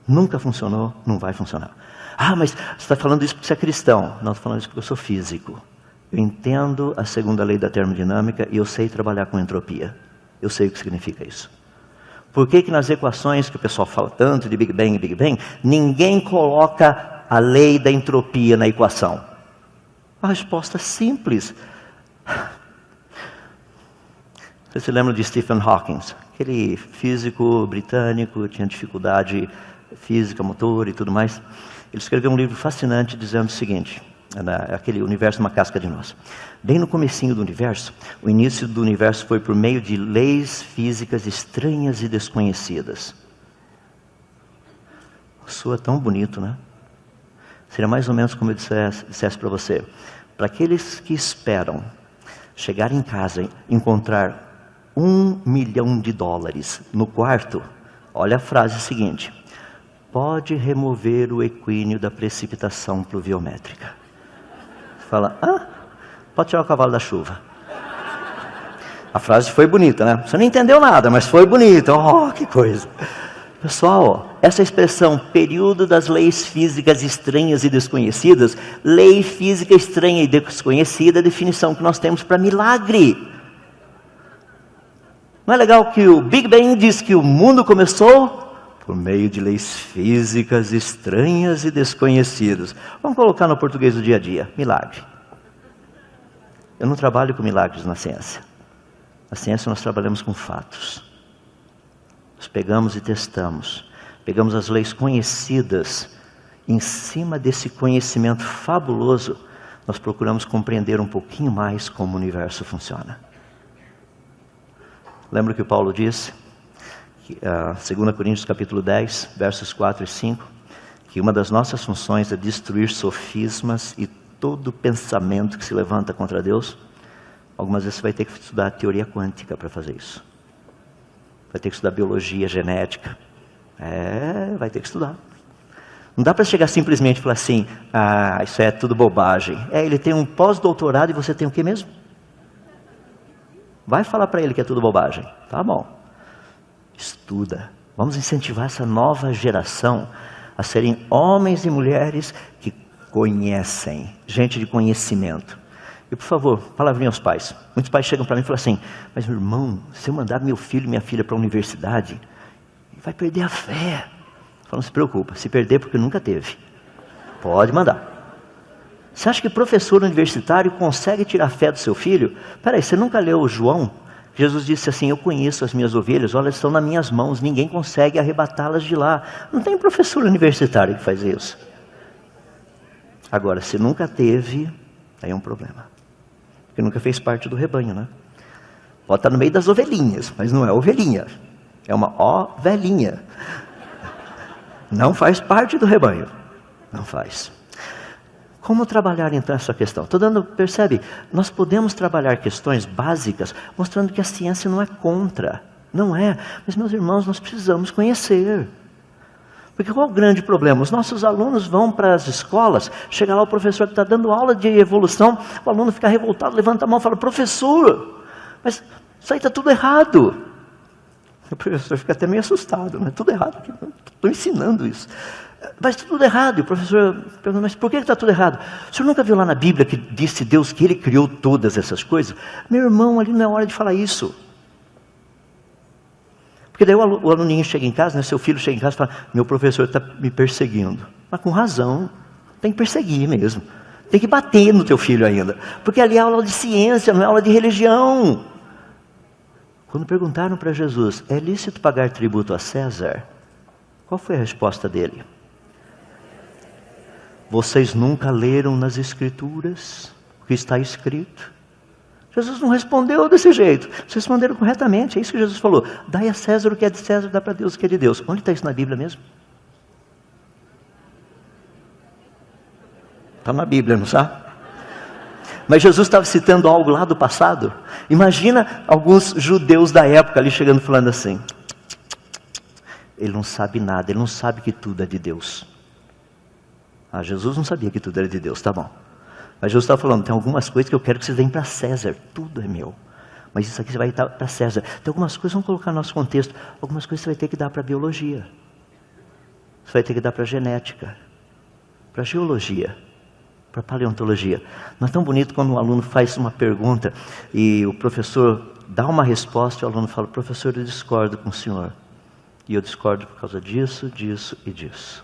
Nunca funcionou, não vai funcionar. Ah, mas você está falando isso porque você é cristão. Não, estou falando isso porque eu sou físico. Eu entendo a segunda lei da termodinâmica e eu sei trabalhar com entropia. Eu sei o que significa isso. Por que nas equações que o pessoal fala tanto de Big Bang, ninguém coloca a lei da entropia na equação? A resposta é simples. Você se lembra de Stephen Hawking? Aquele físico britânico, tinha dificuldade física, motor e tudo mais. Ele escreveu um livro fascinante dizendo o seguinte, aquele universo uma casca de nós. Bem no comecinho do universo, o início do universo foi por meio de leis físicas estranhas e desconhecidas. Soa tão bonito, né? Seria mais ou menos como eu dissesse para você. Para aqueles que esperam chegar em casa e encontrar $1 milhão no quarto, olha a frase seguinte: pode remover o equínio da precipitação pluviométrica. Você fala, pode tirar o cavalo da chuva. A frase foi bonita, né? Você não entendeu nada, mas foi bonita. Oh, que coisa. Pessoal, essa expressão, período das leis físicas estranhas e desconhecidas, lei física estranha e desconhecida, é a definição que nós temos para milagre. Não é legal que o Big Bang diz que o mundo começou por meio de leis físicas estranhas e desconhecidas? Vamos colocar no português do dia a dia, milagre. Eu não trabalho com milagres na ciência. Na ciência nós trabalhamos com fatos. Nós pegamos e testamos. Pegamos as leis conhecidas. Em cima desse conhecimento fabuloso, nós procuramos compreender um pouquinho mais como o universo funciona. Lembra que o Paulo disse, 2 Coríntios capítulo 10, versos 4 e 5, que uma das nossas funções é destruir sofismas e todo pensamento que se levanta contra Deus? Algumas vezes você vai ter que estudar teoria quântica para fazer isso. Vai ter que estudar biologia, genética. Vai ter que estudar. Não dá para chegar simplesmente e falar assim, isso é tudo bobagem. Ele tem um pós-doutorado e você tem o que mesmo? Vai falar para ele que é tudo bobagem. Tá bom. Estuda. Vamos incentivar essa nova geração a serem homens e mulheres que conhecem, gente de conhecimento. E por favor, palavrinha aos pais. Muitos pais chegam para mim e falam assim, mas meu irmão, se eu mandar meu filho e minha filha para a universidade, ele vai perder a fé. Eu falo, não se preocupa, se perder porque nunca teve. Pode mandar. Você acha que professor universitário consegue tirar a fé do seu filho? Peraí, você nunca leu o João? Jesus disse assim, eu conheço as minhas ovelhas, olha, elas estão nas minhas mãos, ninguém consegue arrebatá-las de lá. Não tem professor universitário que faz isso. Agora, se nunca teve, aí é um problema. Porque nunca fez parte do rebanho, né? Pode estar no meio das ovelhinhas, mas não é ovelhinha. É uma ovelhinha. Não faz parte do rebanho. Não faz. Como trabalhar então essa questão? Percebe? Nós podemos trabalhar questões básicas, mostrando que a ciência não é contra. Não é. Mas, meus irmãos, nós precisamos conhecer. Porque qual é o grande problema? Os nossos alunos vão para as escolas, chega lá o professor que está dando aula de evolução, o aluno fica revoltado, levanta a mão e fala, professor, mas isso aí está tudo errado. O professor fica até meio assustado, né? Tudo errado, estou ensinando isso. Mas tudo errado. E o professor pergunta, mas por que está tudo errado? O senhor nunca viu lá na Bíblia que disse Deus que Ele criou todas essas coisas? Meu irmão, ali não é hora de falar isso. Porque daí o aluninho chega em casa, né, seu filho chega em casa e fala, meu professor está me perseguindo. Mas com razão, tem que perseguir mesmo. Tem que bater no teu filho ainda. Porque ali é aula de ciência, não é aula de religião. Quando perguntaram para Jesus, é lícito pagar tributo a César? Qual foi a resposta dele? Vocês nunca leram nas Escrituras o que está escrito? Jesus não respondeu desse jeito. Vocês responderam corretamente. É isso que Jesus falou. Dai a César o que é de César, dá para Deus o que é de Deus. Onde está isso na Bíblia mesmo? Está na Bíblia, não está? Mas Jesus estava citando algo lá do passado. Imagina alguns judeus da época ali chegando falando assim. Ele não sabe nada, ele não sabe que tudo é de Deus. Ah, Jesus não sabia que tudo era de Deus, tá bom. Mas Jesus estava falando, tem algumas coisas que eu quero que vocês deem para César. Tudo é meu. Mas isso aqui você vai dar para César. Tem algumas coisas, vamos colocar no nosso contexto. Algumas coisas você vai ter que dar para biologia. Você vai ter que dar para genética. Para geologia. Para paleontologia. Não é tão bonito quando um aluno faz uma pergunta e o professor dá uma resposta e o aluno fala, professor, eu discordo com o senhor. E eu discordo por causa disso, disso e disso.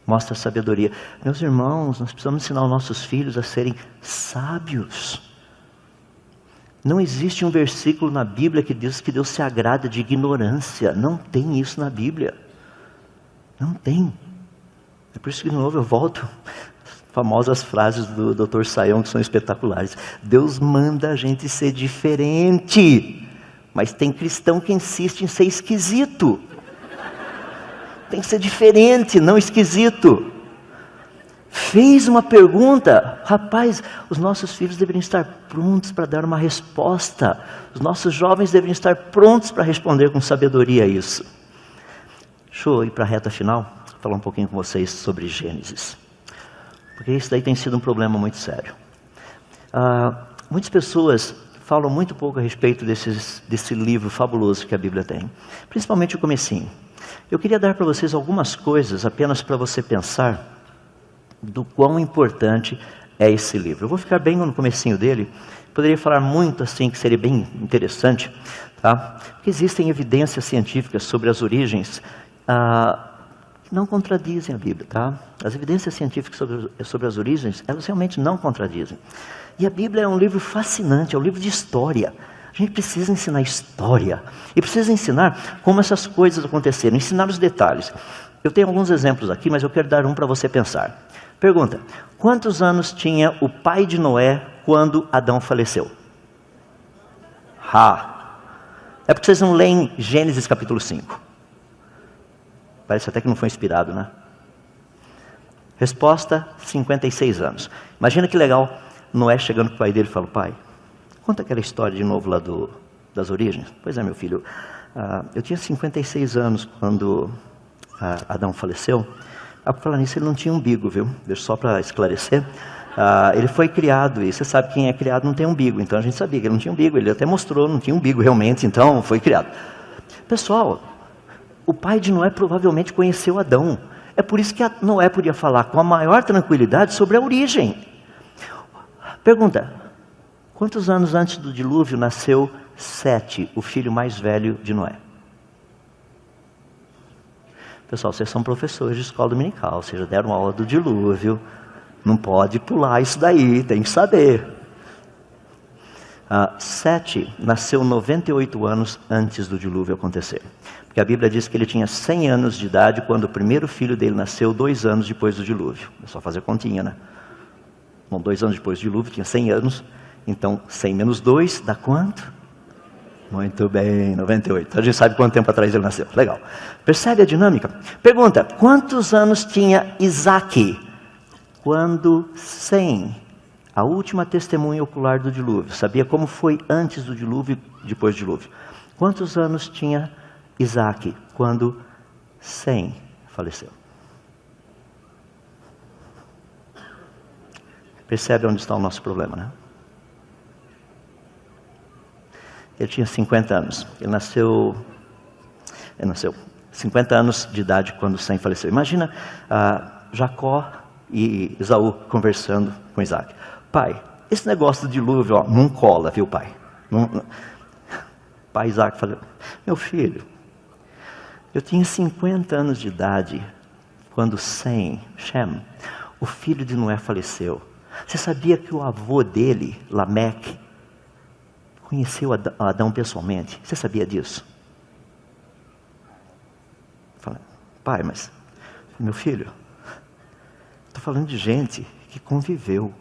Mostra a sabedoria. Meus irmãos, nós precisamos ensinar os nossos filhos a serem sábios. Não existe um versículo na Bíblia que diz que Deus se agrada de ignorância. Não tem isso na Bíblia. Não tem. É por isso que de novo eu volto. Famosas frases do Dr. Sayão que são espetaculares. Deus manda a gente ser diferente. Mas tem cristão que insiste em ser esquisito. Tem que ser diferente, não esquisito. Fez uma pergunta, rapaz, os nossos filhos deveriam estar prontos para dar uma resposta. Os nossos jovens deveriam estar prontos para responder com sabedoria a isso. Deixa eu ir para a reta final, falar um pouquinho com vocês sobre Gênesis. Porque isso daí tem sido um problema muito sério. Muitas pessoas falam muito pouco a respeito desse livro fabuloso que a Bíblia tem. Principalmente o comecinho. Eu queria dar para vocês algumas coisas, apenas para você pensar do quão importante é esse livro. Eu vou ficar bem no comecinho dele, poderia falar muito assim, que seria bem interessante, tá? Porque existem evidências científicas sobre as origens, que não contradizem a Bíblia, tá? As evidências científicas sobre as origens, elas realmente não contradizem. E a Bíblia é um livro fascinante, é um livro de história. A gente precisa ensinar história. E precisa ensinar como essas coisas aconteceram. Ensinar os detalhes. Eu tenho alguns exemplos aqui, mas eu quero dar um para você pensar. Pergunta. Quantos anos tinha o pai de Noé quando Adão faleceu? É porque vocês não leem Gênesis capítulo 5. Parece até que não foi inspirado, né? Resposta, 56 anos. Imagina que legal. Noé chegando para o pai dele e fala, pai, conta aquela história de novo lá das origens. Pois é, meu filho, eu tinha 56 anos quando Adão faleceu. Por falar nisso, ele não tinha umbigo, viu? Deixa só para esclarecer. Ele foi criado, e você sabe que quem é criado não tem umbigo. Então a gente sabia que ele não tinha umbigo. Ele até mostrou, não tinha umbigo realmente, então foi criado. Pessoal, o pai de Noé provavelmente conheceu Adão. É por isso que Noé podia falar com a maior tranquilidade sobre a origem. Pergunta. Quantos anos antes do dilúvio nasceu Sete, o filho mais velho de Noé? Pessoal, vocês são professores de escola dominical, vocês já deram aula do dilúvio, não pode pular isso daí, tem que saber. Sete nasceu 98 anos antes do dilúvio acontecer. Porque a Bíblia diz que ele tinha 100 anos de idade quando o primeiro filho dele nasceu 2 anos depois do dilúvio. É só fazer continha, né? Bom, 2 anos depois do dilúvio, tinha 100 anos. Então, 100 menos 2 dá quanto? Muito bem, 98. Então, a gente sabe quanto tempo atrás ele nasceu. Legal. Percebe a dinâmica? Pergunta, quantos anos tinha Isaac quando Sem, a última testemunha ocular do dilúvio, sabia como foi antes do dilúvio e depois do dilúvio. Quantos anos tinha Isaac quando Sem faleceu? Percebe onde está o nosso problema, né? Ele tinha 50 anos. Ele nasceu 50 anos de idade quando Sem faleceu. Imagina Jacó e Esaú conversando com Isaac. Pai, esse negócio do dilúvio, não cola, viu, pai? Pai Isaac falou, meu filho, eu tinha 50 anos de idade quando Shem, o filho de Noé, faleceu. Você sabia que o avô dele, Lameque, conheceu Adão pessoalmente? Você sabia disso? Falei, pai, mas, meu filho, estou falando de gente que conviveu.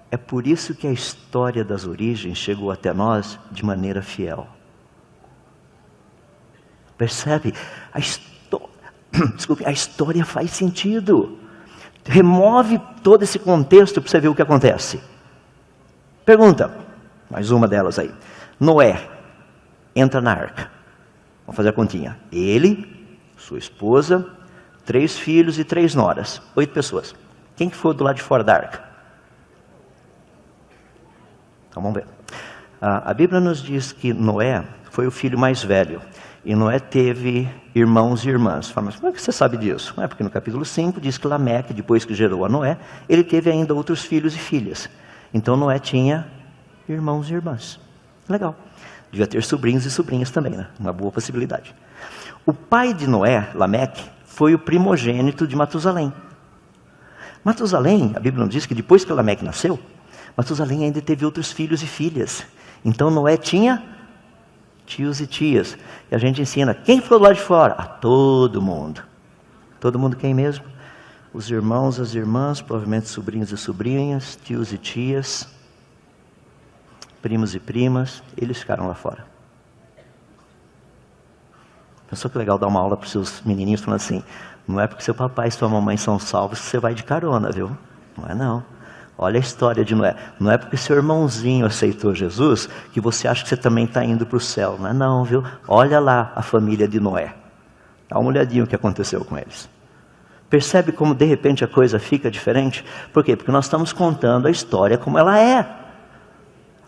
É por isso que a história das origens chegou até nós de maneira fiel. Percebe? A história faz sentido. Remove todo esse contexto para você ver o que acontece. Pergunta, mais uma delas aí. Noé entra na arca. Vamos fazer a continha. Ele, sua esposa, 3 filhos e 3 noras. 8 pessoas. Quem que foi do lado de fora da arca? Então vamos ver. A Bíblia nos diz que Noé foi o filho mais velho. E Noé teve irmãos e irmãs. Fala, mas como é que você sabe disso? É porque no capítulo 5 diz que Lameque, depois que gerou a Noé, ele teve ainda outros filhos e filhas. Então Noé tinha irmãos e irmãs. Legal. Devia ter sobrinhos e sobrinhas também, né? Uma boa possibilidade. O pai de Noé, Lameque, foi o primogênito de Matusalém. Matusalém, a Bíblia nos diz que depois que Lameque nasceu, Matusalém ainda teve outros filhos e filhas. Então Noé tinha tios e tias. E a gente ensina, quem foi lá de fora? A todo mundo. Todo mundo quem mesmo? Os irmãos, as irmãs, provavelmente sobrinhos e sobrinhas, tios e tias, primos e primas, eles ficaram lá fora. Pensou que legal dar uma aula para os seus menininhos falando assim, não é porque seu papai e sua mamãe são salvos que você vai de carona, viu? Não é não. Olha a história de Noé. Não é porque seu irmãozinho aceitou Jesus que você acha que você também está indo para o céu. Não é não, viu? Olha lá a família de Noé. Dá uma olhadinha o que aconteceu com eles. Percebe como de repente a coisa fica diferente? Por quê? Porque nós estamos contando a história como ela é.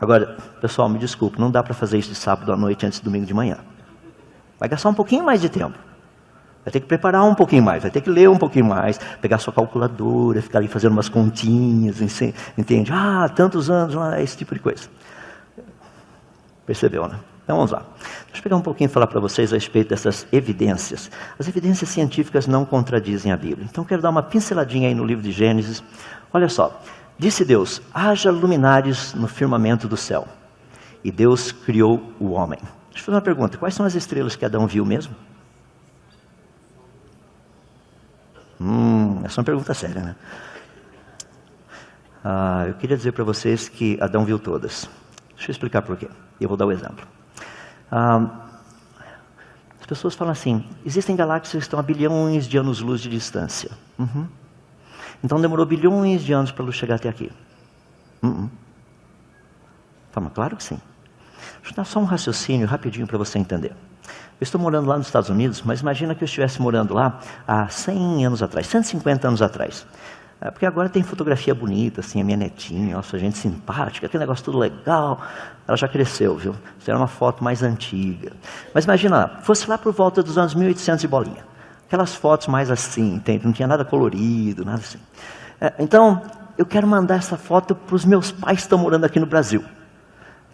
Agora, pessoal, me desculpe, não dá para fazer isso de sábado à noite antes de domingo de manhã. Vai gastar um pouquinho mais de tempo. Vai ter que preparar um pouquinho mais, vai ter que ler um pouquinho mais, pegar sua calculadora, ficar ali fazendo umas continhas, entende? Tantos anos, esse tipo de coisa. Percebeu, né? Então vamos lá. Deixa eu pegar um pouquinho e falar para vocês a respeito dessas evidências. As evidências científicas não contradizem a Bíblia. Então quero dar uma pinceladinha aí no livro de Gênesis. Olha só, disse Deus, haja luminares no firmamento do céu. E Deus criou o homem. Deixa eu fazer uma pergunta, quais são as estrelas que Adão viu mesmo? Essa é uma pergunta séria, né? Eu queria dizer para vocês que Adão viu todas. Deixa eu explicar por quê. Eu vou dar o exemplo. As pessoas falam assim, existem galáxias que estão a bilhões de anos-luz de distância. Então demorou bilhões de anos para a luz chegar até aqui. Fala, claro que sim. Deixa eu dar só um raciocínio rapidinho para você entender. Eu estou morando lá nos Estados Unidos, mas imagina que eu estivesse morando lá há 100 anos atrás, 150 anos atrás. Porque agora tem fotografia bonita, assim, a minha netinha, nossa, gente simpática, aquele negócio tudo legal. Ela já cresceu, viu? Isso era uma foto mais antiga. Mas imagina lá, fosse lá por volta dos anos 1800 e bolinha. Aquelas fotos mais assim, entende? Não tinha nada colorido, nada assim. Então, eu quero mandar essa foto para os meus pais que estão morando aqui no Brasil.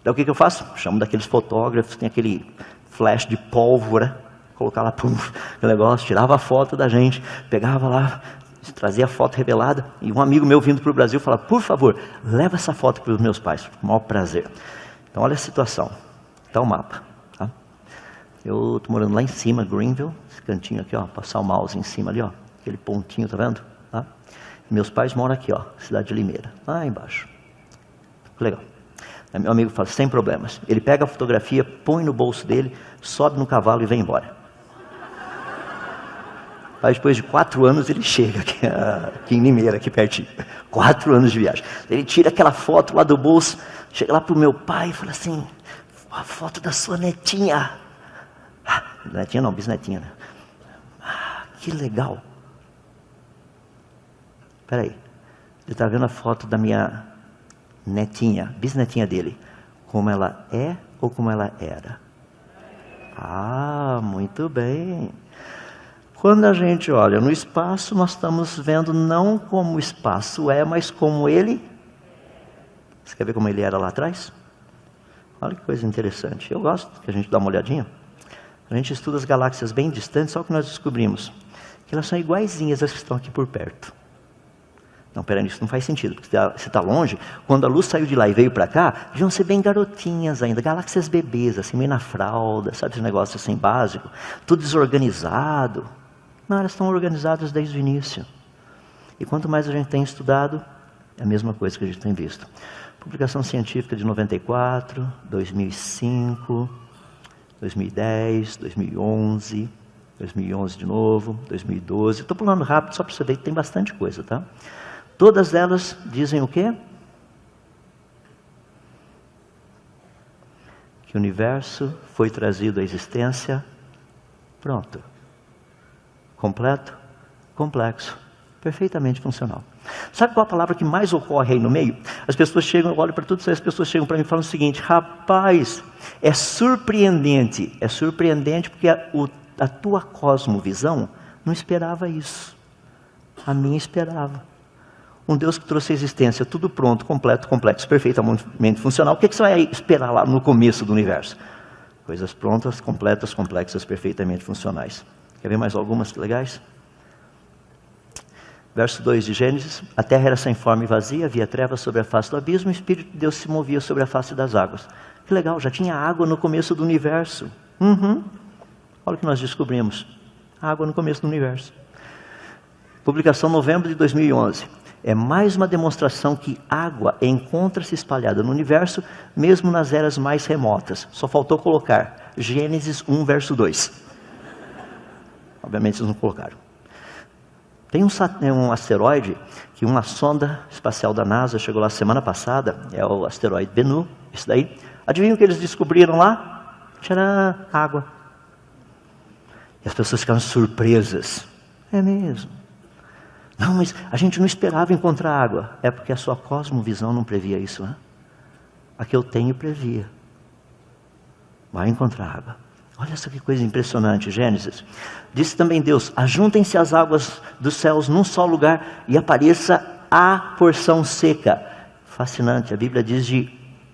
Então o que eu faço? Chamo daqueles fotógrafos, tem aquele flash de pólvora, colocar lá, pum, aquele negócio, tirava a foto da gente, pegava lá, trazia a foto revelada, e um amigo meu vindo para o Brasil falava, por favor, leva essa foto para os meus pais, com o maior prazer. Então olha a situação, está o mapa. Tá? Eu estou morando lá em cima, Greenville, esse cantinho aqui, ó, passar o mouse em cima ali, ó, aquele pontinho, tá vendo? Tá? Meus pais moram aqui, ó, cidade de Limeira, lá embaixo. Legal. Meu amigo fala, sem problemas. Ele pega a fotografia, põe no bolso dele, sobe no cavalo e vem embora. Aí depois de 4 anos ele chega aqui em Limeira, aqui pertinho. 4 anos de viagem. Ele tira aquela foto lá do bolso, chega lá pro meu pai e fala assim, a foto da sua netinha. Netinha não, bisnetinha, né? Que legal. Espera aí, ele está vendo a foto da minha netinha, bisnetinha dele. Como ela é ou como ela era? Muito bem. Quando a gente olha no espaço, nós estamos vendo não como o espaço é, mas como ele... Você quer ver como ele era lá atrás? Olha que coisa interessante. Eu gosto que a gente dá uma olhadinha. A gente estuda as galáxias bem distantes, só que nós descobrimos que elas são iguaizinhas às que estão aqui por perto. Não, peraí, isso não faz sentido, porque se está longe, quando a luz saiu de lá e veio para cá, deviam ser bem garotinhas ainda, galáxias bebês, assim, meio na fralda, sabe esse negócio assim básico, tudo desorganizado. Não, elas estão organizadas desde o início. E quanto mais a gente tem estudado, é a mesma coisa que a gente tem visto. Publicação científica de 94, 2005, 2010, 2011, 2011 de novo, 2012. Estou pulando rápido só para você ver que tem bastante coisa, tá? Todas elas dizem o quê? Que o universo foi trazido à existência pronto. Completo, complexo, perfeitamente funcional. Sabe qual a palavra que mais ocorre aí no meio? As pessoas chegam, eu olho para tudo isso, as pessoas chegam para mim e falam o seguinte, rapaz, é surpreendente porque a tua cosmovisão não esperava isso. A minha esperava. Um Deus que trouxe a existência, tudo pronto, completo, complexo, perfeitamente funcional. O que você vai esperar lá no começo do universo? Coisas prontas, completas, complexas, perfeitamente funcionais. Quer ver mais algumas legais? Verso 2 de Gênesis. A terra era sem forma e vazia, havia trevas sobre a face do abismo, o Espírito de Deus se movia sobre a face das águas. Que legal, já tinha água no começo do universo. Olha o que nós descobrimos. Água no começo do universo. Publicação novembro de 2011. É mais uma demonstração que água encontra-se espalhada no universo, mesmo nas eras mais remotas. Só faltou colocar Gênesis 1, verso 2. Obviamente eles não colocaram. Tem um asteroide que uma sonda espacial da NASA chegou lá semana passada, é o asteroide Bennu, isso daí. Adivinha o que eles descobriram lá? Tcharam, água. E as pessoas ficaram surpresas. É mesmo. Não, mas a gente não esperava encontrar água. É porque a sua cosmovisão não previa isso, né? A que eu tenho previa. Vai encontrar água. Olha só que coisa impressionante, Gênesis. Disse também Deus, ajuntem-se as águas dos céus num só lugar e apareça a porção seca. Fascinante, a Bíblia diz de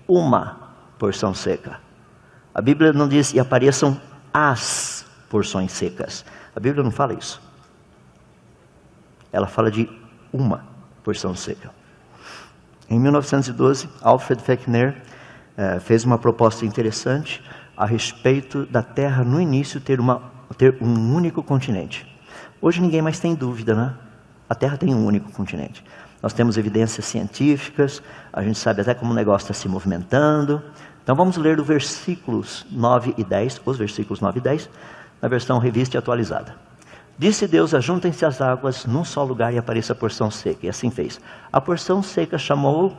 uma porção seca. A Bíblia não diz e apareçam as porções secas. A Bíblia não fala isso. Ela fala de uma porção seca. Em 1912, Alfred Wegener fez uma proposta interessante a respeito da Terra no início ter um único continente. Hoje ninguém mais tem dúvida, né? A Terra tem um único continente. Nós temos evidências científicas, a gente sabe até como o negócio está se movimentando. Então vamos ler os versículos 9 e 10, na versão revista e atualizada. Disse Deus, ajuntem-se as águas num só lugar e apareça a porção seca. E assim fez. A porção seca chamou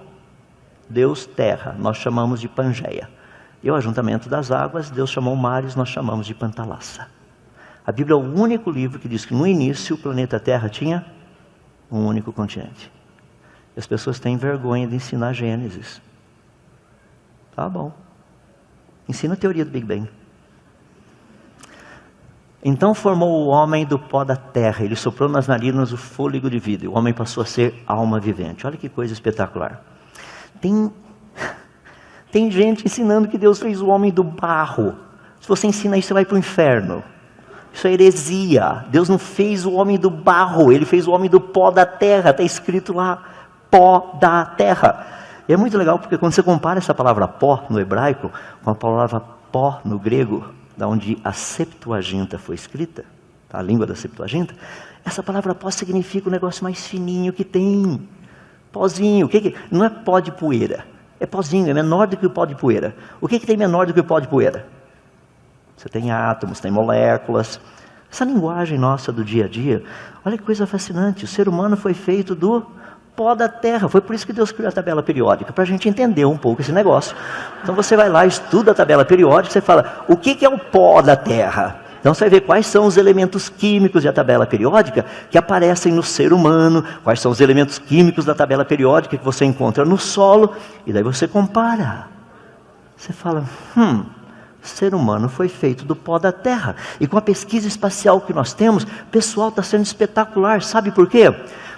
Deus terra, nós chamamos de Pangeia. E o ajuntamento das águas, Deus chamou mares, nós chamamos de Pantalassa. A Bíblia é o único livro que diz que no início o planeta Terra tinha um único continente. E as pessoas têm vergonha de ensinar Gênesis. Tá bom. Ensina a teoria do Big Bang. Então formou o homem do pó da terra, ele soprou nas narinas o fôlego de vida, e o homem passou a ser alma vivente. Olha que coisa espetacular. Tem gente ensinando que Deus fez o homem do barro. Se você ensina isso, você vai para o inferno. Isso é heresia. Deus não fez o homem do barro, ele fez o homem do pó da terra. Está escrito lá, pó da terra. E é muito legal porque quando você compara essa palavra pó no hebraico com a palavra pó no grego, da onde a Septuaginta foi escrita, a língua da Septuaginta, essa palavra pó significa o negócio mais fininho que tem. Pozinho. Não é pó de poeira. É pozinho, é menor do que o pó de poeira. O que tem menor do que o pó de poeira? Você tem átomos, tem moléculas. Essa linguagem nossa do dia a dia, olha que coisa fascinante, o ser humano foi feito do pó da terra, foi por isso que Deus criou a tabela periódica, para a gente entender um pouco esse negócio. Então você vai lá, estuda a tabela periódica, você fala, o que é o pó da terra? Então você vai ver quais são os elementos químicos da tabela periódica que aparecem no ser humano, quais são os elementos químicos da tabela periódica que você encontra no solo, e daí você compara. Você fala, o ser humano foi feito do pó da terra. E com a pesquisa espacial que nós temos, o pessoal está sendo espetacular. Sabe por quê?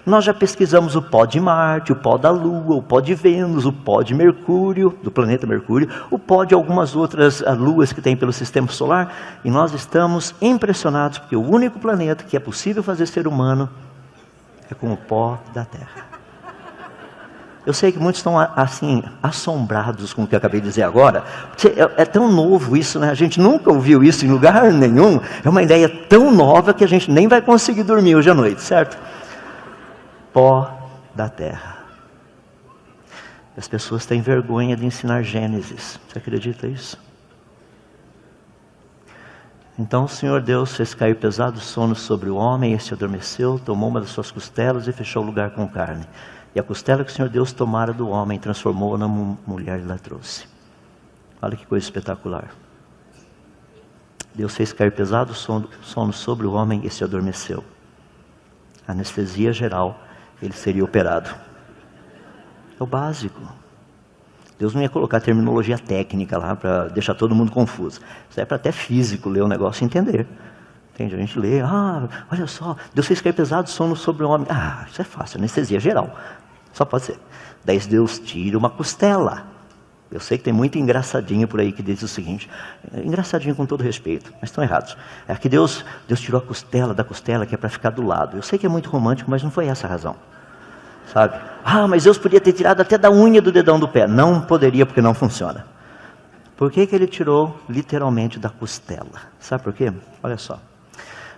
Nós já pesquisamos o pó de Marte, o pó da Lua, o pó de Vênus, o pó de Mercúrio, do planeta Mercúrio, o pó de algumas outras luas que tem pelo sistema solar. E nós estamos impressionados, porque o único planeta que é possível fazer ser humano é com o pó da terra. Eu sei que muitos estão assim, assombrados com o que eu acabei de dizer agora. É tão novo isso, né? A gente nunca ouviu isso em lugar nenhum. É uma ideia tão nova que a gente nem vai conseguir dormir hoje à noite, certo? Pó da terra. As pessoas têm vergonha de ensinar Gênesis. Você acredita nisso? Então o Senhor Deus fez cair pesado sono sobre o homem, e se adormeceu, tomou uma das suas costelas e fechou o lugar com carne. E a costela que o Senhor Deus tomara do homem, transformou-a na mulher e lá trouxe. Olha que coisa espetacular. Deus fez cair pesado sono sobre o homem e se adormeceu. Anestesia geral, ele seria operado. É o básico. Deus não ia colocar terminologia técnica lá para deixar todo mundo confuso. Isso é para até físico ler o negócio e entender. Entende? A gente lê, olha só, Deus fez cair pesado sono sobre o homem. Isso é fácil, anestesia geral. Só pode ser. Daí Deus tira uma costela. Eu sei que tem muito engraçadinho por aí que diz o seguinte, engraçadinho com todo respeito, mas estão errados. É que Deus tirou a costela da costela que é para ficar do lado. Eu sei que é muito romântico, mas não foi essa a razão. Sabe? Mas Deus podia ter tirado até da unha do dedão do pé. Não poderia, porque não funciona. Por que ele tirou literalmente da costela? Sabe por quê? Olha só.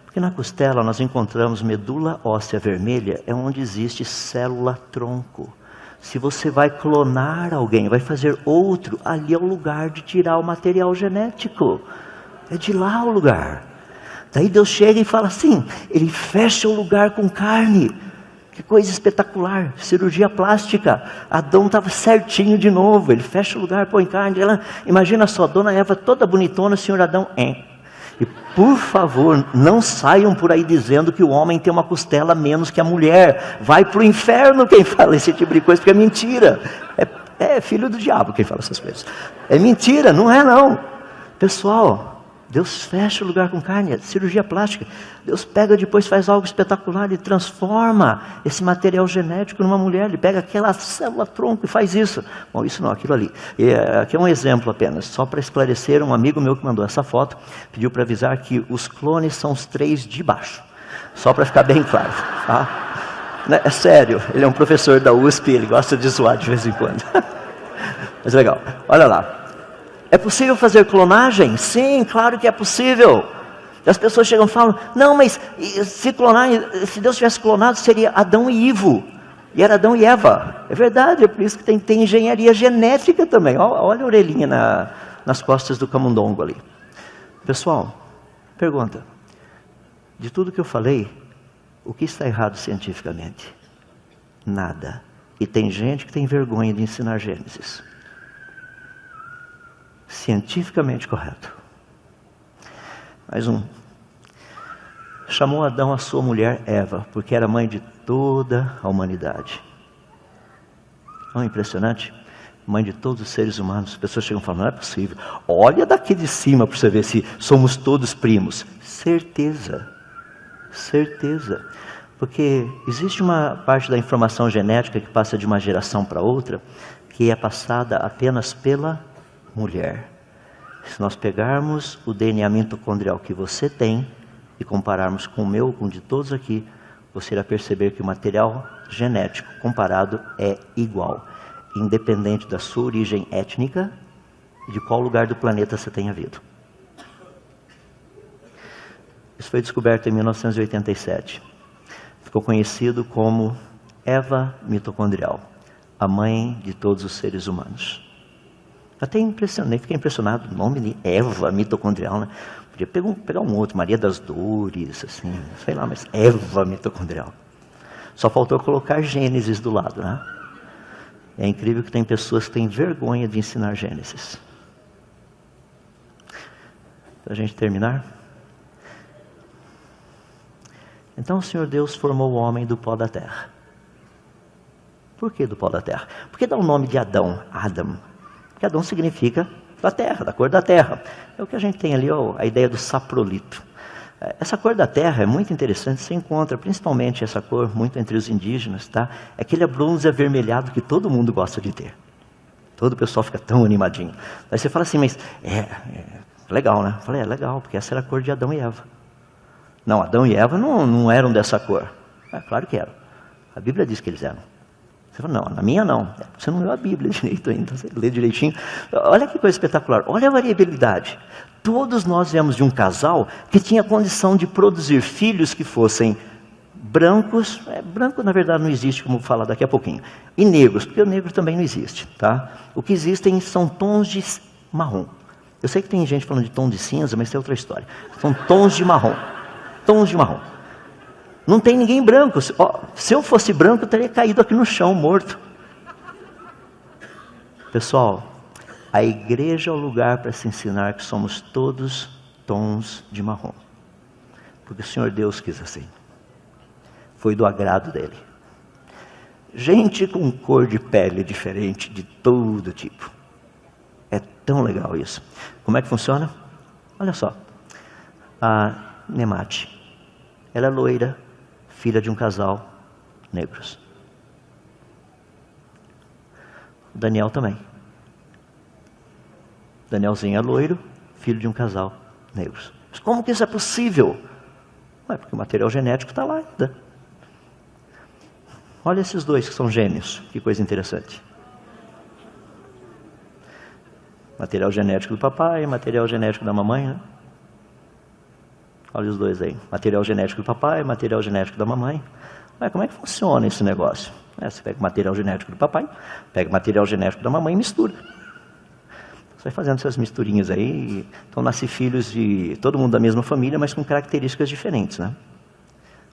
Porque na costela nós encontramos medula óssea vermelha, é onde existe célula-tronco. Se você vai clonar alguém, vai fazer outro, ali é o lugar de tirar o material genético. É de lá o lugar. Daí Deus chega e fala assim, ele fecha o lugar com carne. Que coisa espetacular, cirurgia plástica. Adão estava certinho de novo, ele fecha o lugar, põe carne. Imagina só, dona Eva toda bonitona, senhor Adão, E por favor, não saiam por aí dizendo que o homem tem uma costela menos que a mulher. Vai para o inferno quem fala esse tipo de coisa, porque é mentira. É filho do diabo quem fala essas coisas. É mentira, não é não. Pessoal, Deus fecha o lugar com carne, cirurgia plástica. Deus pega depois, faz algo espetacular, ele transforma esse material genético numa mulher. Ele pega aquela célula-tronco e faz isso. Bom, isso não, aquilo ali. Aqui é um exemplo apenas, só para esclarecer, um amigo meu que mandou essa foto, pediu para avisar que os clones são os 3 de baixo. Só para ficar bem claro. Tá? É sério, ele é um professor da USP, ele gosta de zoar de vez em quando. Mas legal, olha lá. É possível fazer clonagem? Sim, claro que é possível. E as pessoas chegam e falam, não, mas se Deus tivesse clonado, seria Adão e Ivo. E era Adão e Eva. É verdade, é por isso que tem engenharia genética também. Olha a orelhinha nas costas do camundongo ali. Pessoal, pergunta. De tudo que eu falei, o que está errado cientificamente? Nada. E tem gente que tem vergonha de ensinar Gênesis. Cientificamente correto. Mais um. Chamou Adão a sua mulher Eva, porque era mãe de toda a humanidade. Não é impressionante? Mãe de todos os seres humanos. As pessoas chegam e falam, não é possível. Olha daqui de cima para você ver se somos todos primos. Certeza. Certeza. Porque existe uma parte da informação genética que passa de uma geração para outra, que é passada apenas pela mulher. Se nós pegarmos o DNA mitocondrial que você tem e compararmos com o meu, com o de todos aqui, você irá perceber que o material genético comparado é igual, independente da sua origem étnica e de qual lugar do planeta você tenha vindo. Isso foi descoberto em 1987. Ficou conhecido como Eva mitocondrial, a mãe de todos os seres humanos. Até impressionei, fiquei impressionado, o nome de Eva mitocondrial, né? Podia pegar um outro, Maria das Dores, assim, sei lá, mas Eva mitocondrial. Só faltou colocar Gênesis do lado, né? É incrível que tem pessoas que têm vergonha de ensinar Gênesis. Para a gente terminar. Então o Senhor Deus formou o homem do pó da terra. Por que do pó da terra? Por que dá o nome de Adão, Adam? Porque Adão significa da terra, da cor da terra. É o que a gente tem ali, ó, a ideia do saprolito. Essa cor da terra é muito interessante, você encontra principalmente essa cor muito entre os indígenas, tá? É aquele bronze avermelhado que todo mundo gosta de ter. Todo o pessoal fica tão animadinho. Aí você fala assim, mas legal, né? Eu falei, legal, porque essa era a cor de Adão e Eva. Não, Adão e Eva não eram dessa cor. Claro que eram. A Bíblia diz que eles eram. Você fala, não, na minha não. Você não leu a Bíblia direito ainda, você lê direitinho. Olha que coisa espetacular, olha a variabilidade. Todos nós viemos de um casal que tinha condição de produzir filhos que fossem brancos. Branco na verdade não existe, como vou falar daqui a pouquinho. E negros, porque o negro também não existe, tá? O que existem são tons de marrom. Eu sei que tem gente falando de tom de cinza, mas tem outra história. São tons de marrom. Tons de marrom. Não tem ninguém branco. Se eu fosse branco, eu teria caído aqui no chão, morto. Pessoal, a igreja é o lugar para se ensinar que somos todos tons de marrom. Porque o Senhor Deus quis assim. Foi do agrado dele. Gente com cor de pele diferente, de todo tipo. É tão legal isso. Como é que funciona? Olha só. A Nemate, ela é loira, filha de um casal negros. O Daniel também. Danielzinho é loiro, filho de um casal negros. Mas como que isso é possível? Porque o material genético está lá ainda. Olha esses dois que são gêmeos, que coisa interessante. Material genético do papai, material genético da mamãe, né? Olha os dois aí. Material genético do papai, material genético da mamãe. Mas como é que funciona esse negócio? Você pega o material genético do papai, pega o material genético da mamãe e mistura. Você vai fazendo essas misturinhas aí. Então nascem filhos de todo mundo da mesma família, mas com características diferentes, né?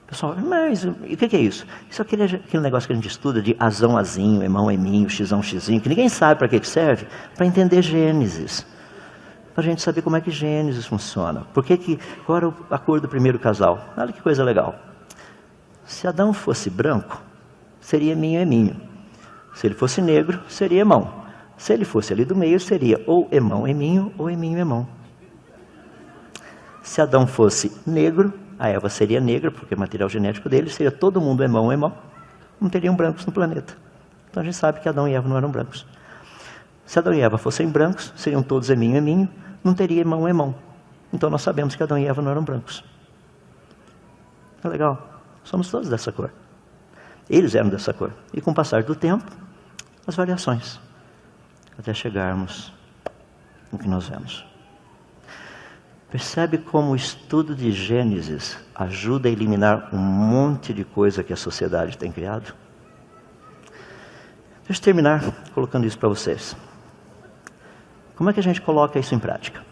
Pessoal, mas o que é isso? Isso é aquele negócio que a gente estuda de azão, azinho, emão, eminho, xizão, xizinho, que ninguém sabe para que serve. Para entender Gênesis. Para a gente saber como é que Gênesis funciona. Qual era a cor do primeiro casal? Olha que coisa legal. Se Adão fosse branco, seria eminho, eminho. Se ele fosse negro, seria emão. Se ele fosse ali do meio, seria ou emão, eminho, ou eminho, emão. Se Adão fosse negro, a Eva seria negra, porque o material genético dele seria todo mundo emão, emão. Não teriam brancos no planeta. Então a gente sabe que Adão e Eva não eram brancos. Se Adão e Eva fossem brancos, seriam todos eminho, eminho, não teria emão, emão. Então nós sabemos que Adão e Eva não eram brancos. É legal. Somos todos dessa cor. Eles eram dessa cor. E com o passar do tempo, as variações. Até chegarmos no que nós vemos. Percebe como o estudo de Gênesis ajuda a eliminar um monte de coisa que a sociedade tem criado? Deixa eu terminar colocando isso para vocês. Como é que a gente coloca isso em prática?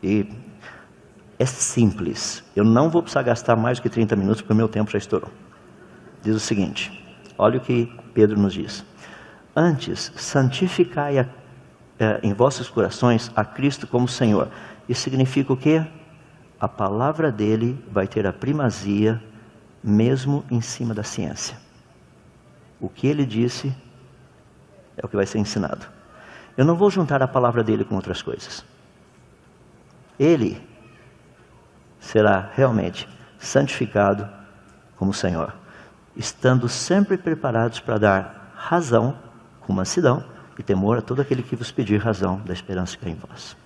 E é simples. Eu não vou precisar gastar mais do que 30 minutos, porque o meu tempo já estourou. Diz o seguinte, olha o que Pedro nos diz. Antes, santificai em vossos corações a Cristo como Senhor. Isso significa o quê? A palavra dele vai ter a primazia, mesmo em cima da ciência. O que ele disse é o que vai ser ensinado. Eu não vou juntar a palavra dele com outras coisas. Ele será realmente santificado como Senhor, estando sempre preparados para dar razão com mansidão e temor a todo aquele que vos pedir razão da esperança que há em vós.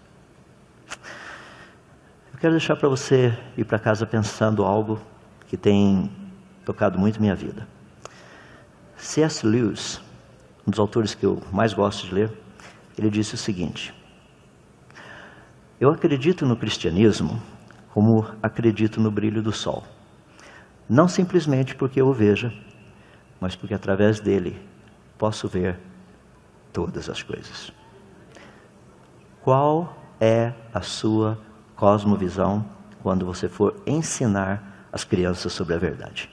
Eu quero deixar para você ir para casa pensando algo que tem tocado muito minha vida. C.S. Lewis, um dos autores que eu mais gosto de ler, ele disse o seguinte: eu acredito no cristianismo como acredito no brilho do sol. Não simplesmente porque eu o veja, mas porque através dele posso ver todas as coisas. Qual é a sua cosmovisão quando você for ensinar as crianças sobre a verdade?